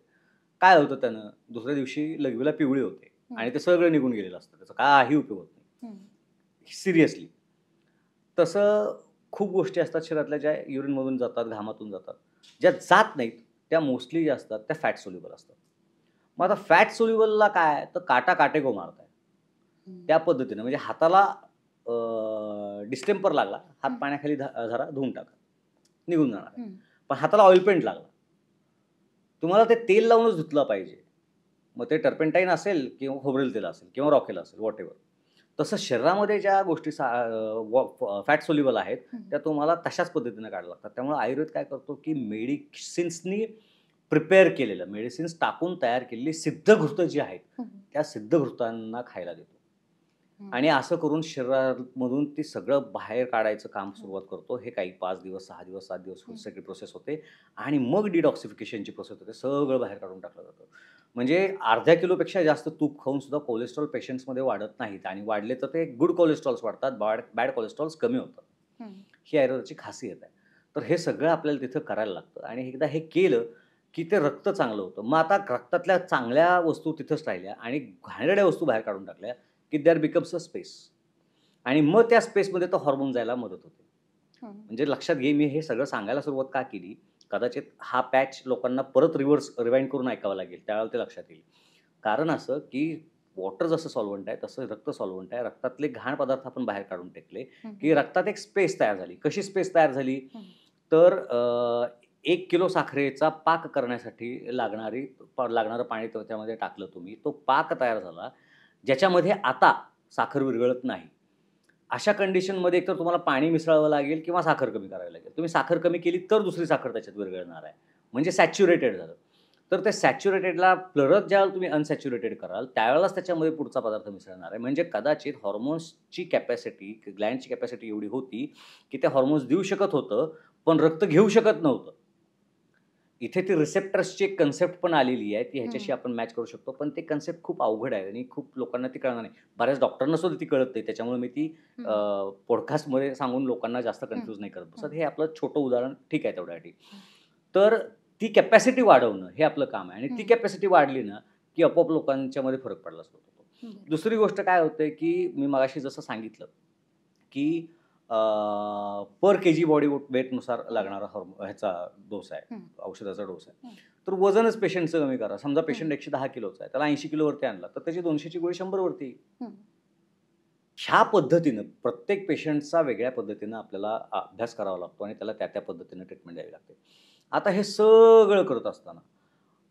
काय होतं त्यानं, दुसऱ्या दिवशी लघवीला पिवळी होते हं. आणि ते सगळं निघून गेलेलं असतं. त्याचा काही उपयोग होत नाही. हं. सिरियसली. तसं खूप गोष्टी असतात शरीरातल्या ज्या युरिनमधून जातात, घामातून जातात. ज्या जात नाहीत त्या मोस्टली ज्या असतात त्या फॅट सोल्युबल असतात. मग आता फॅट सोल्युबलला काय, तर काटा काटे को मारता है. हं. त्या पद्धतीनं म्हणजे हाताला डिस्टेंपर लागला, हात हं. पाण्याखाली जरा धुवून टाका, निघून जाणार आहे. हं. पण हाताला ऑइल पेंट लागला, तुम्हाला ते तेल लावूनच धुतलं पाहिजे. मग ते टर्पेंटाईन असेल किंवा खोबरेल तेल असेल किंवा रॉकेल असेल, व्हॉटएव्हर. तसं शरीरामध्ये ज्या गोष्टी फॅट सोल्युबल आहेत, हं. त्या तुम्हाला तशाच पद्धतीनं काढाव्या लागतात. त्यामुळे आयुर्वेद काय करतो, की मेडिसिन्सनी प्रिपेअर केलेलं, मेडिसिन्स टाकून तयार केलेली सिद्धघृतं जी आहेत, हं. त्या सिद्धघृतांना खायला देतो. हं. आणि असं करून शरीरामधून ते सगळं बाहेर काढायचं काम हं. सुरुवात करतो. हे काही 5 दिवस, 6 दिवस, 7 दिवस हं. सगळी प्रोसेस होते आणि मग डिटॉक्सिफिकेशनची प्रोसेस होते. सगळं बाहेर काढून टाकलं जातं. म्हणजे अर्ध्या किलोपेक्षा जास्त तूप खाऊन सुद्धा कोलेस्ट्रॉल पेशंट्समध्ये वाढत नाहीत आणि वाढले तर ते गुड कोलेस्ट्रॉल्स वाढतात, बॅड कोलेस्ट्रॉल्स कमी होतात. हं. ही आयुर्वेदाची खासियत आहे. तर हे सगळं आपल्याला तिथं करायला लागतं आणि एकदा हे केलं, की ते रक्त चांगलं होतं. मग आता रक्तातल्या चांगल्या वस्तू तिथंच राहिल्या आणि घाणेरड्या वस्तू बाहेर काढून टाकल्या, की देअर बिकम्स अ स्पेस. आणि मग त्या स्पेसमध्ये तो हॉर्मोन जायला मदत होते. हं. म्हणजे लक्षात घे, मी हे सगळं सांगायला सुरुवात का केली? कदाचित हा पॅच लोकांना परत रिवाइंड करून ऐकावा लागेल. त्यावेळेला ते लक्षात येईल. कारण असं, की वॉटर जसं सॉल्व्हंट आहे, तसं रक्त सॉल्व्हंट आहे. रक्तातले घाण पदार्थ आपण बाहेर काढून टाकले, हं. की रक्तात एक स्पेस तयार झाली. कशी स्पेस तयार झाली? हं. तर 1 किलो साखरेचा पाक करण्यासाठी लागणारं पाणी त्याच्यामध्ये टाकलं तुम्ही. तो पाक तयार झाला, ज्याच्यामध्ये आता साखर विरघळत नाही. अशा कंडिशनमध्ये एकतर तुम्हाला पाणी मिसळावं लागेल किंवा साखर कमी करावी लागेल. तुम्ही साखर कमी केली तर दुसरी साखर त्याच्यात विरघळणार आहे. म्हणजे सॅच्युरेटेड झालं. तर त्या सॅच्युरेटेडला परत ज्यावेळेला तुम्ही अनसॅच्युरेटेड कराल, त्यावेळेलाच त्याच्यामध्ये पुढचा पदार्थ मिसळणार आहे. म्हणजे कदाचित हॉर्मोन्सची कॅपॅसिटी, ग्लँडची कॅपॅसिटी एवढी होती, की ते हॉर्मोन्स देऊ शकत होतं, पण रक्त घेऊ शकत नव्हतं. इथे ती रिसेप्टर्सची एक कन्सेप्ट पण आलेली आहे. ती ह्याच्याशी हं. आपण मॅच करू शकतो. पण ते कन्सेप्ट खूप अवघड आहे आणि खूप लोकांना ती कळणार नाही. बऱ्याच डॉक्टरांना सुद्धा ती कळत नाही. त्याच्यामुळे मी ती हं. पॉडकास्टमध्ये सांगून लोकांना जास्त हं. कन्फ्यूज नाही करत बसत. हं. हे आपलं छोटं उदाहरण ठीक आहे तेवढ्यासाठी. हं. तर ती कॅपॅसिटी वाढवणं हे आपलं काम आहे आणि ती हं. कॅपॅसिटी वाढली ना, की आपोआप लोकांच्यामध्ये फरक पडला सुरू होतो. बरं. दुसरी गोष्ट काय होते, की मी मगाशी जसं सांगितलं, की पर केजी बॉडी वेटनुसार हं. लागणारा ह्याचा डोस आहे, हं. औषधाचा डोस आहे. हं. तर वजनच पेशंटचं कमी करा. समजा हं. पेशंट 110 किलोचा आहे, त्याला 80 किलोवरती आणला, तर त्याची 200ची गोळी 100 वरती येईल. हं. ह्या पद्धतीनं प्रत्येक पेशंटचा वेगळ्या पद्धतीनं आपल्याला अभ्यास करावा लागतो आणि त्याला त्या पद्धतीनं ट्रीटमेंट द्यावी लागते. आता हे सगळं करत असताना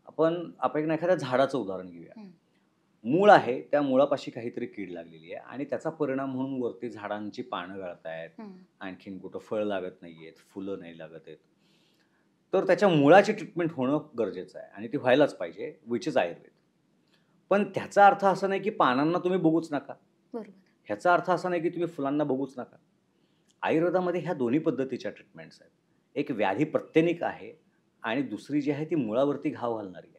आपण एखाद्या झाडाचं उदाहरण घेऊया. हं. मूळ आहे, त्या मुळापाशी काहीतरी कीड लागलेली आहे आणि त्याचा परिणाम म्हणून वरती झाडांची पानं गळतायत, हं. आणखीन कुठं फळ लागत नाहीयेत, फुलं नाही लागत आहेत. तर त्याच्या मुळाची ट्रीटमेंट होणं गरजेचं आहे आणि ती व्हायलाच पाहिजे, विच इज आयुर्वेद. पण त्याचा अर्थ असा नाही की पानांना तुम्ही बघूच नका. बरोबर. ह्याचा अर्थ असा नाही की तुम्ही फुलांना बघूच नका. आयुर्वेदामध्ये ह्या दोन्ही पद्धतीच्या ट्रीटमेंट्स आहेत. एक व्याधी प्रत्यनिक आहे आणि दुसरी जी आहे ती मुळावरती घाव घालणारी आहे.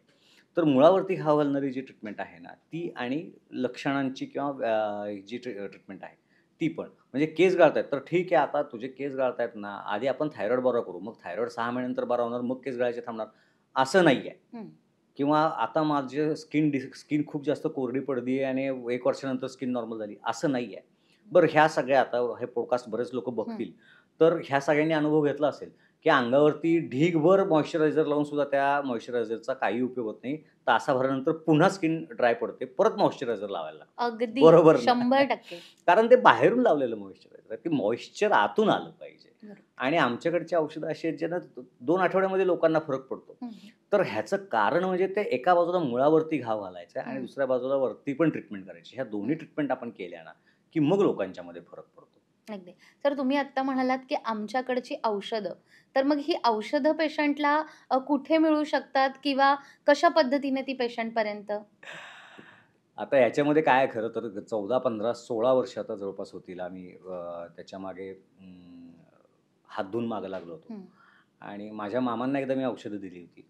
तर मुळावरती घाव घालणारी जी ट्रीटमेंट आहे ना, ती आणि लक्षणांची किंवा जी ट्रीटमेंट आहे ती पण. म्हणजे केस गळतायत तर ठीक आहे, आता तुझे केस गळतायत ना, आधी आपण थायरॉईड बरा करू. मग थायरॉईड 6 महिन्यानंतर बरा होणार, मग केस गळायचे थांबणार, असं नाही आहे. हं. किंवा आता माझे स्किन खूप जास्त कोरडी पडली आहे आणि 1 वर्षानंतर स्किन नॉर्मल झाली, असं नाही आहे. बरं ह्या सगळ्या आता हे पॉडकास्ट बरेच लोकं बघतील, तर ह्या सगळ्यांनी अनुभव घेतला असेल, की अंगावरती ढीगभर मॉइश्चरायझर लावून सुद्धा त्या मॉइश्चरायझरचा काही उपयोग होत नाही. तासाभरानंतर पुन्हा स्किन ड्राय पडते. परत मॉइश्चरायझर लावायला लागतं. अगदी बरोबर ना? 100% कारण ते बाहेरून लावलेलं मॉइश्चरायझर आहे. ते मॉइश्चर आतून आलं पाहिजे. बरोबर. आणि आमच्याकडची औषधं अशी आहेत ज्यांना 2 आठवड्यामध्ये लोकांना फरक पडतो. तर ह्याचं कारण म्हणजे ते एका बाजूला मुळावरती घाव घालायचा आणि हं. दुसऱ्या बाजूला वरती पण ट्रीटमेंट करायची. ह्या दोन्ही ट्रीटमेंट आपण केल्या ना, की मग लोकांच्यामध्ये फरक पडतो. अगदी. तर तुम्ही आत्ता म्हणालात, की आमच्याकडची औषधं. तर मग ही औषधं पेशंटला कुठे मिळू शकतात किंवा कशा पद्धतीने ती पेशंटपर्यंत? आता ह्याच्यामध्ये काय आहे खरं तर 14, 15, 16 वर्ष आता जवळपास होतील आम्ही त्याच्यामागे हात धुवून मागे लागलो होतो. हं, आणि माझ्या मामांना एकदा मी औषधं दिली होती.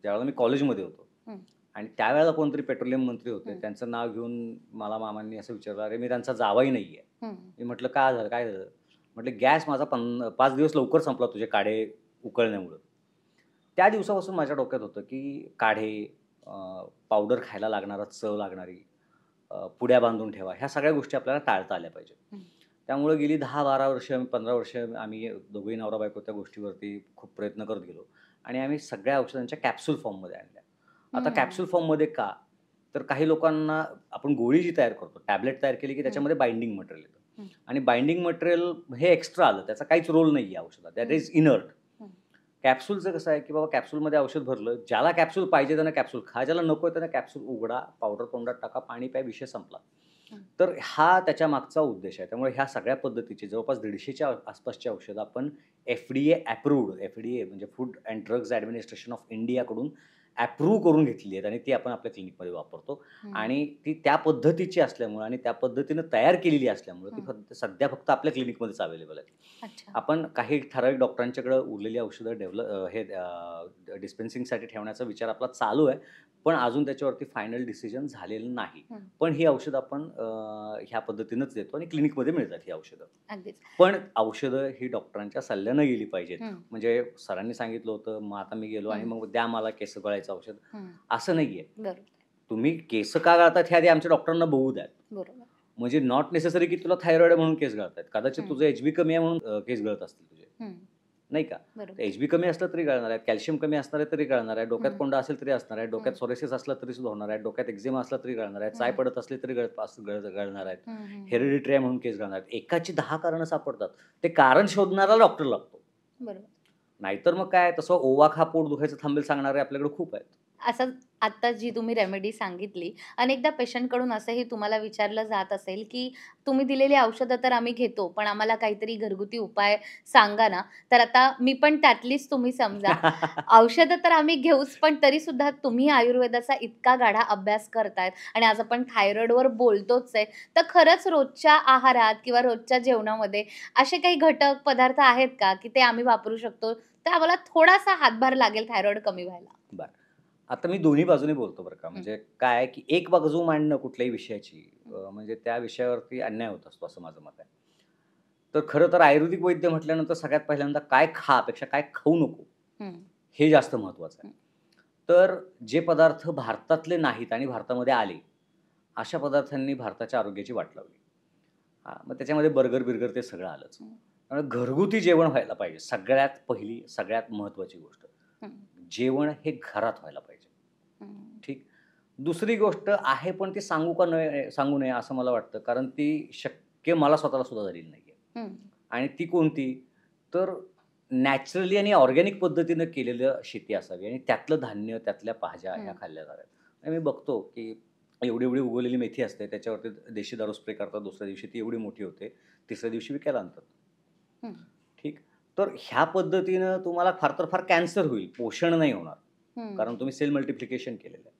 त्यावेळेला मी कॉलेजमध्ये होतो. हं, आणि त्यावेळेला कोणतरी पेट्रोलियम मंत्री होते. हं, त्यांचं नाव घेऊन मला मामांनी असं विचारलं, "अरे मी त्यांचा जावई नाहीये." हं, मी म्हटलं, "काय झालं? काय झालं?" म्हटलं, "गॅस माझा 5 दिवस लवकर संपला तुझे काढे उकळल्यामुळं." त्या दिवसापासून माझ्या डोक्यात होतं, की काढे, पावडर खायला लागणारा, चव लागणारी, पुड्या बांधून ठेवा, ह्या सगळ्या गोष्टी आपल्याला टाळता आल्या पाहिजेत. हं, त्यामुळे गेली 10-12 वर्ष, 15 वर्ष आम्ही दोघंही नवरा-बायको त्या गोष्टीवरती खूप प्रयत्न करत गेलो आणि आम्ही सगळ्या औषधांच्या कॅप्सूल फॉर्ममध्ये आणल्या. आता हं, कॅप्सूल फॉर्ममध्ये का? तर काही लोकांना आपण गोळी जी तयार करतो, टॅबलेट तयार केली की हं, त्याच्यामध्ये बाइंडिंग मटेरियल येतं हं, आणि बाइंडिंग मटेरियल हे एक्स्ट्रा आलं. त्याचा काहीच रोल नाही आहे औषधात. दॅट हं, इज इनर्ट. हं, कॅप्सूलचं कसं आहे, की बाबा कॅप्सूलमध्ये औषध भरलं, ज्याला कॅप्सूल पाहिजे त्यानं कॅप्सूल खा, ज्याला नको आहे त्यानं कॅप्सूल उघडा, पावडर तोंडात टाका, पाणी प्या, विषय संपला. हं, तर हा त्याच्या मागचा उद्देश आहे. त्यामुळे ह्या सगळ्या पद्धतीची जवळपास 150च्या आसपासची औषधं आपण FDA अप्रूव्ड, FDA म्हणजे food and drugs administration of इंडियाकडून अप्रूव्ह करून घेतली आहेत आणि ती आपण आपल्या क्लिनिकमध्ये वापरतो. हं, आणि ती त्या पद्धतीची असल्यामुळं आणि त्या पद्धतीनं तयार केलेली असल्यामुळं ती हं. सध्या फक्त आपल्या क्लिनिकमध्येच अवेलेबल आहे. अच्छा. आपण काही ठराविक डॉक्टरांच्याकडे उरलेली औषधं डिस्पेन्सिंगसाठी ठेवण्याचा विचार आपला चालू आहे. पण अजून त्याच्यावरती फायनल डिसिजन झालेलं नाही. हं, पण ही औषधं आपण ह्या पद्धतीनंच देतो आणि क्लिनिकमध्ये मिळतात ही औषधं. अगदीच. पण औषधं ही डॉक्टरांच्या सल्ल्यानं गेली पाहिजेत. हं, म्हणजे सरांनी सांगितलं होतं, मग आता मी गेलो आणि हं, मग द्या मला केस गळायचं औषध. हं. असं नाहीये. बरोबर, तुम्ही केस का गळतात हे आधी आमच्या डॉक्टरांना बघू द्या. बरोबर. म्हणजे नॉट नेसेसरी की तुला थायरॉईड आहे म्हणून केस गळतायत. कदाचित हं, तुझं एचबी कमी आहे म्हणून केस गळत असतील तुझे. हं, नाही का? बरोबर. एचबी कमी असलं तरी गळणार आहे, कॅल्शियम कमी असणार आहे तरी गळणार आहे, डोक्यात हं, कोंडा असेल तरी असणार आहे, डोक्यात हं, सोरायसिस असला तरी सुद्धा होणार आहे, डोक्यात एक्झेमा असला तरी गळणार आहे, चाय हं, पडत असली तरी गळणार आहेत, हं, हं, हं. हेरिडिटरी आहे म्हणून केस गळणार आहेत. एकाची 10 कारणं सापडतात. ते कारण शोधणारा डॉक्टर लागतो. बरोबर. नाहीतर मग काय तसं ओवा खा पोट दुखायचं थांबेल सांगणारे आपल्याकडे खूप आहेत. असं आत्ता जी तुम्ही रेमेडी सांगितली, अनेकदा पेशंटकडून असंही तुम्हाला विचारलं जात असेल, की तुम्ही दिलेली औषधं तर आम्ही घेतो, पण आम्हाला काहीतरी घरगुती उपाय सांगा ना. तर आता मी पण त्यातलीच तुम्ही समजा. औषधं तर आम्ही घेऊच, पण तरीसुद्धा तुम्ही आयुर्वेदाचा इतका गाढा अभ्यास करतायत आणि आज आपण थायरॉईडवर बोलतोच आहे. तर खरंच रोजच्या आहारात किंवा रोजच्या जेवणामध्ये असे काही घटक, पदार्थ आहेत का, की ते आम्ही वापरू शकतो? तर आम्हाला थोडासा हातभार लागेल थायरॉईड कमी व्हायला? बरं. आता मी दोन्ही बाजूने बोलतो बरं का. हं, म्हणजे काय आहे, की एक बाजू मांडणं कुठल्याही विषयाची हं, म्हणजे त्या विषयावरती अन्याय होत असतो असं माझं मत आहे. तर खरं तर आयुर्वेदिक वैद्य म्हटल्यानंतर सगळ्यात पहिल्यांदा काय खा पेक्षा काय खाऊ नको, हं, हे जास्त महत्त्वाचं आहे. हं, तर जे पदार्थ भारतातले नाहीत आणि भारतामध्ये आले, अशा पदार्थांनी भारताच्या आरोग्याची वाट लावली. हां, मग त्याच्यामध्ये बर्गर-बिर्गर ते सगळं आलंच. हं, त्यामुळे घरगुती जेवण व्हायला पाहिजे. सगळ्यात पहिली, सगळ्यात महत्त्वाची गोष्ट. हं, जेवण हे घरात व्हायला पाहिजे. हं, ठीक. दुसरी गोष्ट आहे, पण ती सांगू नये असं मला वाटतं. कारण ती शक्य मला स्वतःला सुद्धा झालेली नाहीये. हं, आणि ती कोणती? तर नॅचरली आणि ऑर्गॅनिक पद्धतीनं केलेलं शेती असावी आणि त्यातलं धान्य, त्यातल्या भाज्या ह्या हं, खाल्ल्या जाव्यात. आणि मी बघतो, की एवढी-एवढी उगवलेली मेथी असते, त्याच्यावरती देशी दारू स्प्रे करतात. दुसऱ्या दिवशी ती एवढी मोठी होते. तिसऱ्या दिवशी विकायला आणतात. हं, ठीक. तर ह्या पद्धतीनं तुम्हाला फार तर फार कॅन्सर होईल, पोषण नाही होणार. हं, कारण तुम्ही सेल मल्टिप्लिकेशन केलेलं आहे.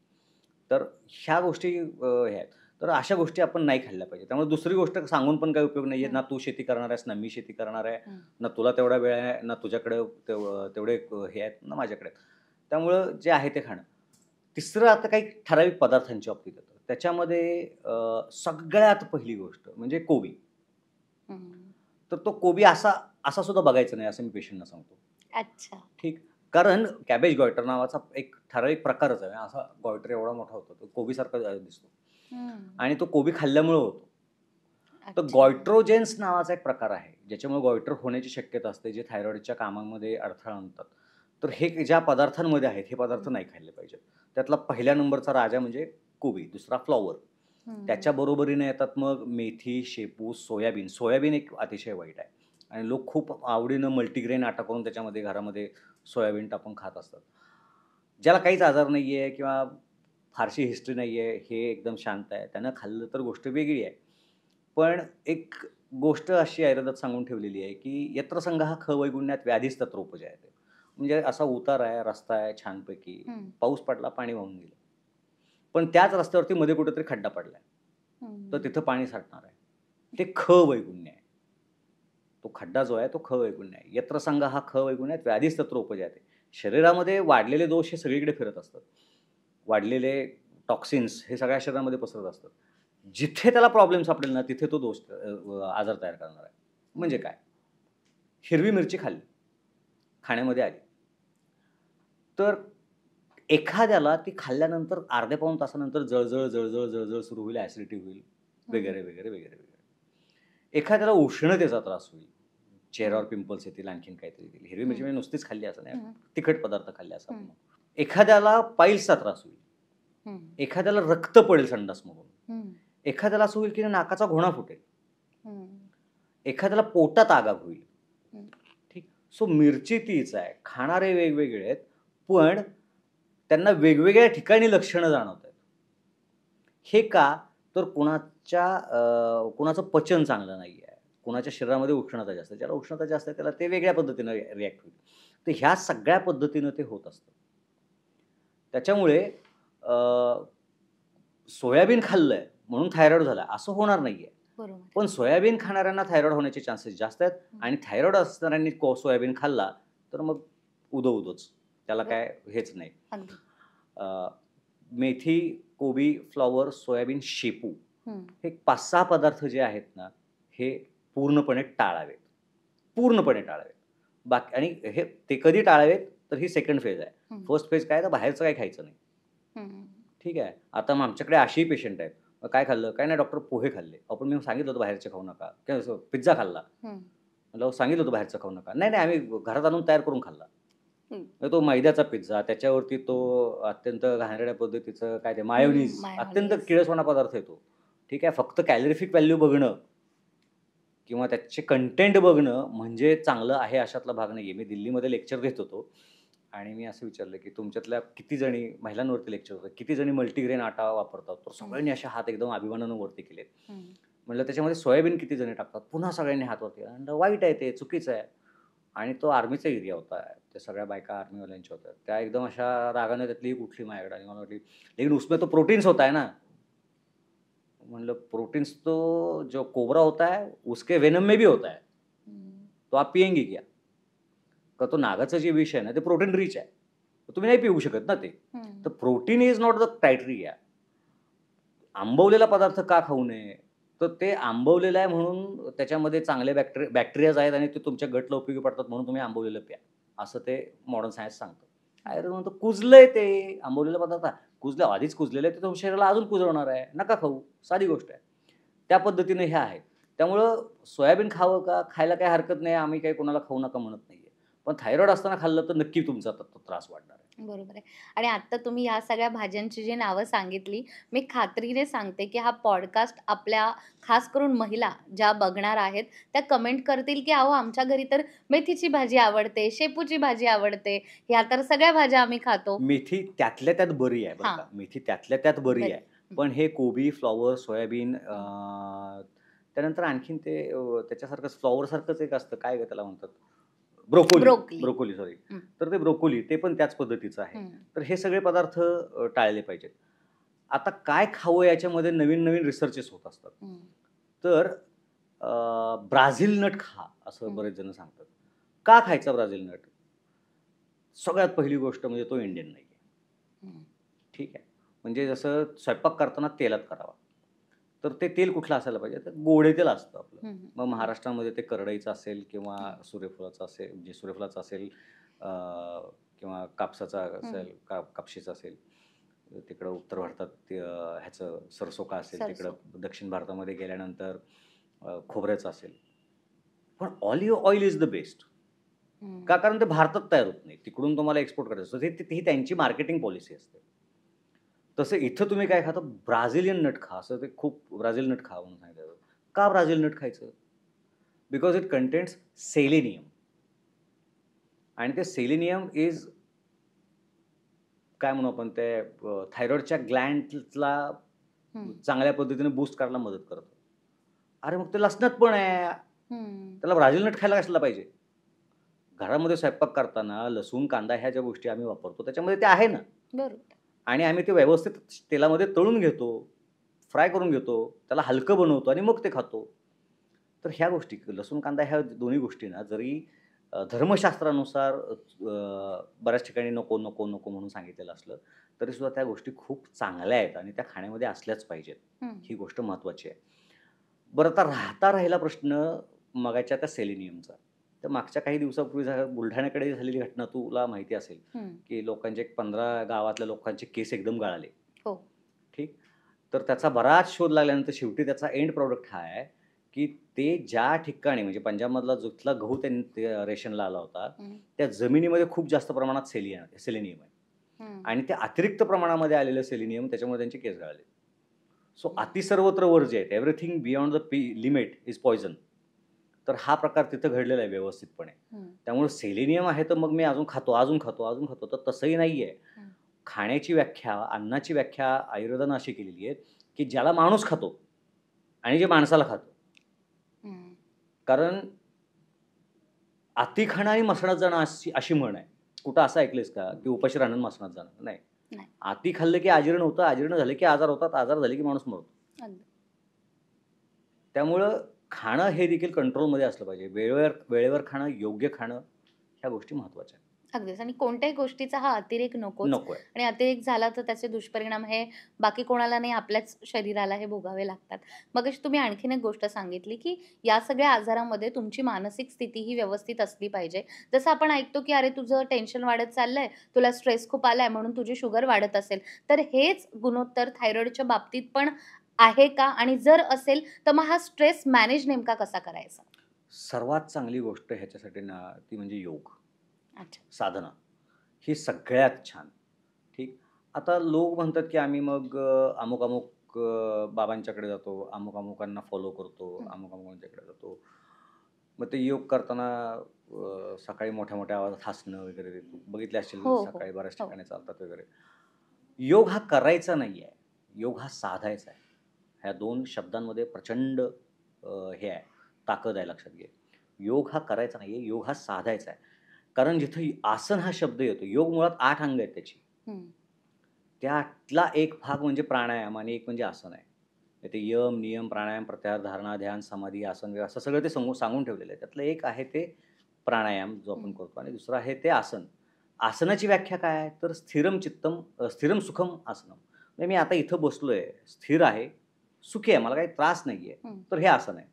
तर ह्या गोष्टी ह्या आहेत. तर अशा गोष्टी आपण नाही खाल्ल्या पाहिजे. त्यामुळे दुसरी गोष्ट सांगून पण काही उपयोग नाहीये. हं, ना तू शेती करणार आहेस, ना मी शेती करणार आहे. हं, ना तुला तेवढा वेळ आहे, ना तुझ्याकडे तेवढे हे आहेत, ना माझ्याकडे आहेत. त्यामुळं जे आहे ते खाणं. तिसरं आता काही ठराविक पदार्थांच्या बाबतीत येतं. त्याच्यामध्ये सगळ्यात पहिली गोष्ट म्हणजे कोबी. हं. तर तो कोबी असा असा सुद्धा बघायचा नाही, असं मी पेशंटना सांगतो. अच्छा. ठीक. कारण कॅबेज गॉयटर नावाचा एक ठराविक प्रकारच आहे. असा गॉयटर एवढा मोठा होतो, तो कोबीसारखा दिसतो आणि तो कोबी खाल्ल्यामुळे होतो. तर अच्छा. गॉयट्रोजेन्स नावाचा एक प्रकार आहे, ज्याच्यामुळे गॉयटर होण्याची शक्यता असते, जे थायरॉइडच्या कामामध्ये अडथळा आणतात. तर हे ज्या पदार्थांमध्ये आहेत, हे पदार्थ नाही खाल्ले पाहिजेत. त्यातला पहिल्या नंबरचा राजा म्हणजे कोबी, दुसरा फ्लॉवर. त्याच्या बरोबरीने येतात मग मेथी, शेपू, सोयाबीन. सोयाबीन एक अतिशय वाईट आहे आणि लोक खूप आवडीनं मल्टीग्रेन आटा करून त्याच्यामध्ये घरामध्ये सोयाबीन टाकून खात असतात. ज्याला काहीच आजार नाही आहे किंवा फारशी हिस्ट्री नाही आहे, हे एकदम शांत आहे, त्यानं खाल्लं तर गोष्ट वेगळी आहे. पण एक गोष्ट अशी आयुर्वेदात सांगून ठेवलेली आहे, की यत्र संघः ख वैगुण्यात व्याधीच तत्र उपजायते. म्हणजे असा उतार आहे, रस्ता आहे छानपैकी, पाऊस पडला, पाणी वाहून गेलं. पण त्याच रस्त्यावरती मध्ये कुठेतरी खड्डा पडलाय, तर तिथं पाणी साठणार आहे. ते ख वैगुण्य आहे. तो खड्डा जो आहे तो ख वैगुण्य आहे. यत्र संघः हा ख वैगुण्यात व्याधीच तत्र उपजायते. शरीरामध्ये वाढलेले दोष हे सगळीकडे फिरत असतात. वाढलेले टॉक्सिन्स हे सगळ्या शरीरामध्ये पसरत असतात. जिथे त्याला प्रॉब्लेम सापडेल ना, तिथे तो दोष आजार तयार करणार आहे. म्हणजे काय? हिरवी मिरची खाल्ली, खाण्यामध्ये आली, तर एखाद्याला ती खाल्ल्यानंतर अर्ध्या पाऊण तासानंतर जळजळ सुरू होईल, ॲसिडिटी होईल, वगैरे, वगैरे, वगैरे, वगैरे. एखाद्याला उष्णतेचा त्रास होईल, चेहऱ्यावर पिंपल्स येतील, आणखीन काहीतरी येतील. हिरवी मिरची म्हणजे नुसतीच खाल्ली असं नाही, तिखट पदार्थ खाल्ले असं आपण. एखाद्याला पाईल्सचा त्रास होईल, एखाद्याला रक्त पडेल संडासमधून, एखाद्याला असं होईल की नाकाचा घोणा फुटेल, एखाद्याला पोटात आगाग होईल. ठीक. सो मिरची तीच आहे, खाणारे वेगवेगळे आहेत, पण त्यांना वेगवेगळ्या ठिकाणी लक्षणं जाणवत आहेत. हे का? तर कुणाचं पचन चांगलं नाही आहे, कुणाच्या शरीरामध्ये उष्णता जास्त आहे. ज्याला उष्णता जास्त आहे त्याला ते वेगळ्या पद्धतीनं रिॲक्ट होईल. तर ह्या सगळ्या पद्धतीनं ते होत असतं. त्याच्यामुळे सोयाबीन खाल्लंय म्हणून थायरॉइड झाला असं होणार नाहीये. बरोबर. पण सोयाबीन खाणाऱ्यांना थायरॉइड होण्याचे चान्सेस जास्त आहेत आणि थायरॉइड असणाऱ्यांनी सोयाबीन खाल्ला तर मग उदोच. त्याला काय हेच नाही. अगदी. मेथी, कोबी, फ्लॉवर, सोयाबीन, शेपू हे 5-6 पदार्थ जे आहेत ना, हे पूर्णपणे टाळावेत. पूर्णपणे टाळावेत. बाकी आणि हे ते कधी टाळावेत तर ही सेकंड फेज आहे. फर्स्ट फेज काय तर बाहेरचं काही खायचं नाही. ठीक आहे. आता मग आमच्याकडे अशीही पेशंट आहेत. काय खाल्लं? काय नाही डॉक्टर, पोहे खाल्ले. आपण मी सांगितलं होतं बाहेरचं खाऊ नका. किंवा पिझ्झा खाल्ला. म्हटलं सांगितलं होतं बाहेरचं खाऊ नका. नाही, आम्ही घरात आणून तयार करून खाल्ला. तो मैद्याचा पिझ्झा, त्याच्यावरती तो अत्यंत घाणेरड्या पद्धतीचं काय ते मायोनीज, अत्यंत किळसवाणा पदार्थ येतो. ठीक आहे. फक्त कॅलरिफिक व्हॅल्यू बघणं किंवा त्याचे कंटेंट बघणं म्हणजे चांगलं आहे अशातला भाग नाहीये. मी दिल्लीमध्ये लेक्चर देत होतो आणि मी असं विचारलं की तुमच्यातल्या किती जणी, महिलांवरती लेक्चर होतं, किती जणी मल्टीग्रेन आटा वापरतात? तर सगळ्यांनी असे हात एकदम अभिमानानं वरती केलेत. म्हटलं त्याच्यामध्ये सोयाबीन किती जणी टाकतात? पुन्हा सगळ्यांनी हात वरती. म्हणलं वाईट आहे, ते चुकीचं आहे. आणि तो आर्मीचा एरिया होता. त्या सगळ्या बायका आर्मीवाल्यांच्या होत्या. त्या एकदम अशा रागाने त्यातली एक उठली माझ्याकडे आणि मला वाटली, लेकिन उसमें तो प्रोटीन्स होता है ना. म्हणलं प्रोटीन्स तो जो कोबरा होता है उसके वेनम में भी होता है, तो आप पिएंगी क्या? का तो नागाचं जे विष आहे ना ते प्रोटीन रिच आहे, तुम्ही नाही पिऊ शकत ना ते. तर protein is not the criteria. आंबवलेला पदार्थ का खाऊ नये? तर ते आंबवलेलं आहे म्हणून त्याच्यामध्ये चांगले बॅक्टेरियाज आहेत आणि ते तुमच्या गटला उपयोगी पडतात म्हणून तुम्ही आंबवलेलं प्या, असं ते मॉडर्न सायन्स सांगतं. आयुर्वेद म्हणतो कुजलंय ते आंबवलेलं पदार्थ, आधीच कुजलेलं आहे ते तुमच्या शरीराला अजून कुजवणार आहे, नका खाऊ, साधी गोष्ट आहे. त्या पद्धतीने हे आहे. त्यामुळं सोयाबीन खावं का? खायला काही हरकत नाही, आम्ही काही कोणाला खाऊ नका म्हणत नाहीये. पण थायरॉइड असताना खाल्लं तर नक्की तुमचा तो त्रास वाढणार आहे. बरोबर आहे. आणि आता तुम्ही या सगळ्या भाज्यांची जी नावं सांगितली, मी खात्रीने सांगते की हा पॉडकास्ट आपल्या खास करून महिला ज्या बघणार आहेत त्या कमेंट करतील की अहो आमच्या घरी तर मेथीची भाजी आवडते, शेपूची भाजी आवडते, ह्या तर सगळ्या भाज्या आम्ही खातो. मेथी त्यातल्या त्यात बरी आहे बरं का. मेथी त्यातल्या त्यात बरी आहे. पण हे कोबी, फ्लॉवर, सोयाबीन, त्यानंतर आणखीन ते त्याच्यासारखंच फ्लॉवर सारखंच एक असतं, काय त्याला म्हणतात, ब्रोकोली सॉरी. तर ते ब्रोकोली ते पण त्याच पद्धतीचं आहे. तर हे सगळे पदार्थ टाळले पाहिजेत. आता काय खावं याच्यामध्ये नवीन नवीन रिसर्चेस होत असतात. तर ब्राझील नट खा असं बरेच जण सांगतात. का खायचा ब्राझील नट? सगळ्यात पहिली गोष्ट म्हणजे तो इंडियन नाहीये. ठीक आहे. म्हणजे जसं स्वयंपाक करताना तेलात करावा, तर ते तेल कुठलं असायला पाहिजे? तर गोडे तेल असतं आपलं. मग महाराष्ट्रामध्ये ते करडईचं असेल किंवा सूर्यफुलाचं असेल, किंवा कापसाचा असेल, कापशीचा असेल, तिकडं उत्तर भारतात ह्याचं सरसोका असेल, तिकडं दक्षिण भारतामध्ये गेल्यानंतर खोबऱ्याचं असेल. पण olive oil is the best. का? कारण ते भारतात तयार होत नाही, तिकडून तुम्हाला एक्सपोर्ट करायचं असतं. ही त्यांची मार्केटिंग पॉलिसी असते. तसं इथं तुम्ही काय खाता? ब्राझिलियन नट खा, असं ते खूप ब्राझील नट खा म्हणून सांगितलं जातं. का ब्राझील नट खायचं? Because it contains selenium. आणि ते सेलेनियम इज काय म्हणू आपण, ते थायरॉइडच्या ग्लँडला चांगल्या पद्धतीने बूस्ट करायला मदत करतं. अरे मग ते लसणात पण आहे, त्याला ब्राझील नट खायला कशाला पाहिजे? घरामध्ये स्वयंपाक करताना लसूण, कांदा ह्या ज्या गोष्टी आम्ही वापरतो त्याच्यामध्ये ते आहे ना. बरोबर. आणि आम्ही ते व्यवस्थित तेलामध्ये तळून घेतो, फ्राय करून घेतो, त्याला हलकं बनवतो आणि मग ते खातो. तर ह्या गोष्टी, लसूण, कांदा ह्या दोन्ही गोष्टी ना, जरी धर्मशास्त्रानुसार बऱ्याच ठिकाणी नको, नको, नको म्हणून सांगितलेलं असलं, तरीसुद्धा त्या गोष्टी खूप चांगल्या आहेत आणि त्या खाण्यामध्ये असल्याच पाहिजेत. ही गोष्ट महत्त्वाची आहे. बरं, आता राहिला प्रश्न मगाच्या त्या सेलेनियमचा. तर मागच्या काही दिवसापूर्वी बुलढाण्याकडे झालेली घटना तुला माहिती असेल, की लोकांचे 15 गावातल्या लोकांचे केस एकदम गळाले. हो. ठीक. तर त्याचा बराच शोध लागल्यानंतर शेवटी त्याचा एंड प्रॉडक्ट हा आहे, की ते ज्या ठिकाणी म्हणजे पंजाबमधला जिथला गहू त्यांनी रेशनला आला होता, त्या जमिनीमध्ये खूप जास्त प्रमाणात सेलेनियम आहे. आणि ते अतिरिक्त प्रमाणामध्ये आलेलं सेलेनियम त्याच्यामुळे त्यांचे केस गळाले. सो अति सर्वत्र वर्ज्य आहेत. Everything beyond the limit is poison. तर हा प्रकार तिथं घडलेला आहे व्यवस्थितपणे. त्यामुळे सेलेनियम आहे तर मग मी अजून खातो. तर तसंही नाही आहे. खाण्याची व्याख्या, अन्नाची व्याख्या आयुर्वेदानं अशी केलेली आहे, की ज्याला माणूस खातो आणि जे माणसाला खातो. कारण अति खाणं आणि मसणात जाणं अशी म्हण आहे. कुठं असं ऐकलंयस का, की उपाशी राहणं मसणात जाणं? नाही. अति खाल्लं की अजीर्ण होतं, अजीर्ण झालं की आजार होतात, आजार झाले की माणूस मरतो. त्यामुळं खाणं हे देखील कंट्रोलमध्ये असलं पाहिजे. वेळेवर खाणं, योग्य खाणं, ह्या गोष्टी महत्त्वाच्या आहेत. अगदीच. आणि कोणत्याही गोष्टीचा हा अतिरेक नकोच. नकोय. आणि अतिरेक झाला तर त्याचे दुष्परिणाम हे बाकी कोणाला नाही, आपल्याच शरीराला हे भोगावे लागतात. मगाशी तुम्ही आणखीन एक गोष्ट सांगितली, की या सगळ्या आजारामध्ये तुमची मानसिक स्थिती ही व्यवस्थित असली पाहिजे. जसं आपण ऐकतो, की अरे तुझं टेन्शन वाढत चाललंय, तुला स्ट्रेस खूप आलाय म्हणून तुझी शुगर वाढत असेल. तर हेच गुणोत्तर थायरॉइडच्या बाबतीत पण आहे का? आणि जर असेल तर मग हा स्ट्रेस मॅनेज नेमका कसा करायचा? सर्वात चांगली गोष्ट ह्याच्यासाठी ना, ती म्हणजे योग. अच्छा. साधना ही सगळ्यात छान. ठीक. आता लोक म्हणतात, की आम्ही मग अमुक बाबांच्याकडे जातो, अमुकांना फॉलो करतो, अमुकांच्याकडे जातो. मग ते योग करताना सकाळी मोठ्या आवाजात हसणं वगैरे, तू बघितले असशील सकाळी बऱ्याच ठिकाणी चालतात वगैरे. योग हा करायचा नाही आहे, योग हा साधायचा आहे. ह्या 2 शब्दांमध्ये प्रचंड हे आहे, ताकद आहे, लक्षात घे. योग हा करायचा नाही आहे, योग हा साधायचा आहे. कारण जिथं आसन हा शब्द येतो, योग मुळात 8 अंग आहेत त्याची. त्यातला एक भाग म्हणजे प्राणायाम आणि एक म्हणजे आसन आहे. ते यम, नियम, प्राणायाम, प्रत्याहार, धारणा, ध्यान, समाधी, आसन असं सगळं ते सांगून ठेवलेलं आहे. त्यातलं एक आहे ते प्राणायाम जो आपण करतो आणि दुसरं आहे ते आसन. आसनाची व्याख्या काय आहे? तर स्थिरम सुखम आसनम. म्हणजे मी आता इथं बसलोय, स्थिर आहे, सुखी आहे, मला काही त्रास नाहीये, तर हे आसन आहे.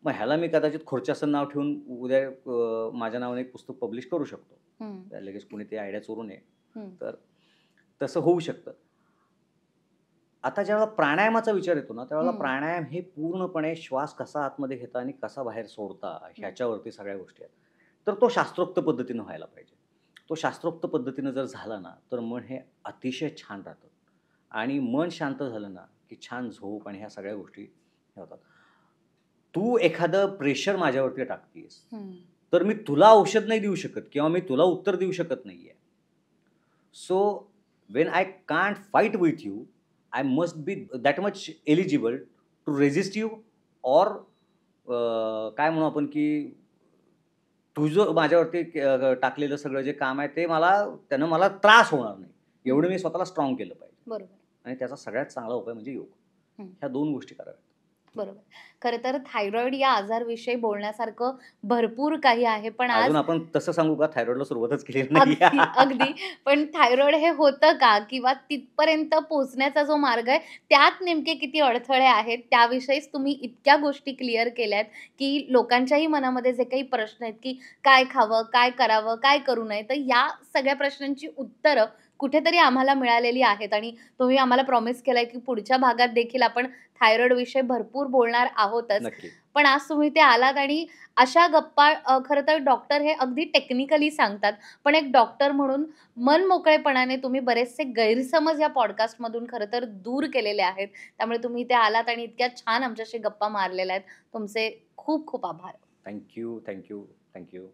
मग ह्याला मी कदाचित खुर्च्यासन नाव ठेवून उद्या माझ्या नावाने एक पुस्तक पब्लिश करू शकतो. लगेच कोणी ते आयडिया चोरू नये. तर तसं होऊ शकतं. आता ज्यावेळेला प्राणायामाचा विचार येतो ना, त्यावेळेला प्राणायाम हे पूर्णपणे श्वास कसा आतमध्ये घेता आणि कसा बाहेर सोडता ह्याच्यावरती सगळ्या गोष्टी आहेत. तर तो शास्त्रोक्त पद्धतीनं व्हायला पाहिजे. तो शास्त्रोक्त पद्धतीनं जर झाला ना, तर मन हे अतिशय छान राहतं. आणि मन शांत झालं ना, की छान झोप आणि ह्या सगळ्या गोष्टी होतात. तू एखादं प्रेशर माझ्यावरती टाकतेस, तर मी तुला औषध नाही देऊ शकत किंवा मी तुला उत्तर देऊ शकत नाहीये. So when I can't fight with you, I must be that much eligible to resist you or काय म्हणू आपण, की तुझं माझ्यावरती टाकलेलं सगळं जे काम आहे ते त्यानं मला त्रास होणार नाही, एवढं मी स्वतःला स्ट्रॉंग केलं पाहिजे. बरोबर. आणि त्याचा सगळ्यात चांगला उपाय म्हणजे योग. ह्या 2 गोष्टी कराव्यात. बरोबर. खरं तर थायरॉइड या आजारविषयी बोलण्यासारखं भरपूर काही आहे. पण आज अजून आपण तसं सांगू का, थायरॉइडला सुरुवातच केलेली नाही. अगदी, अगदी. पण थायरॉइड हे होतं का? किंवा तिथपर्यंत पोहोचण्याचा जो मार्ग आहे, त्यात नेमके किती अडथळे आहेत, त्याविषयीच तुम्ही इतक्या गोष्टी क्लिअर केल्यात, की लोकांच्याही मनामध्ये जे काही प्रश्न आहेत, की काय खावं, काय करावं, काय करू नये? तर या सगळ्या प्रश्नांची उत्तरं कुठेतरी आम्हाला मिळालेली आहेत आणि तुम्ही आम्हाला प्रॉमिस केलंय, की पुढच्या भागात देखील आपण थायरॉइड विषयी भरपूर बोलणार आहोतच. नक्की. पण आज तुम्ही ते आलात आणि अशा गप्पा खरं तर डॉक्टर हे अगदी टेक्निकली सांगतात. पण एक डॉक्टर म्हणून मनमोकळेपणाने तुम्ही बरेचसे गैरसमज या पॉडकास्टमधून खरं तर दूर केलेले आहेत. त्यामुळे तुम्ही इथे आलात आणि इतक्या छान आमच्याशी गप्पा मारलेल्या आहेत. तुमचे खूप खूप आभार. Thank you, thank you, thank you.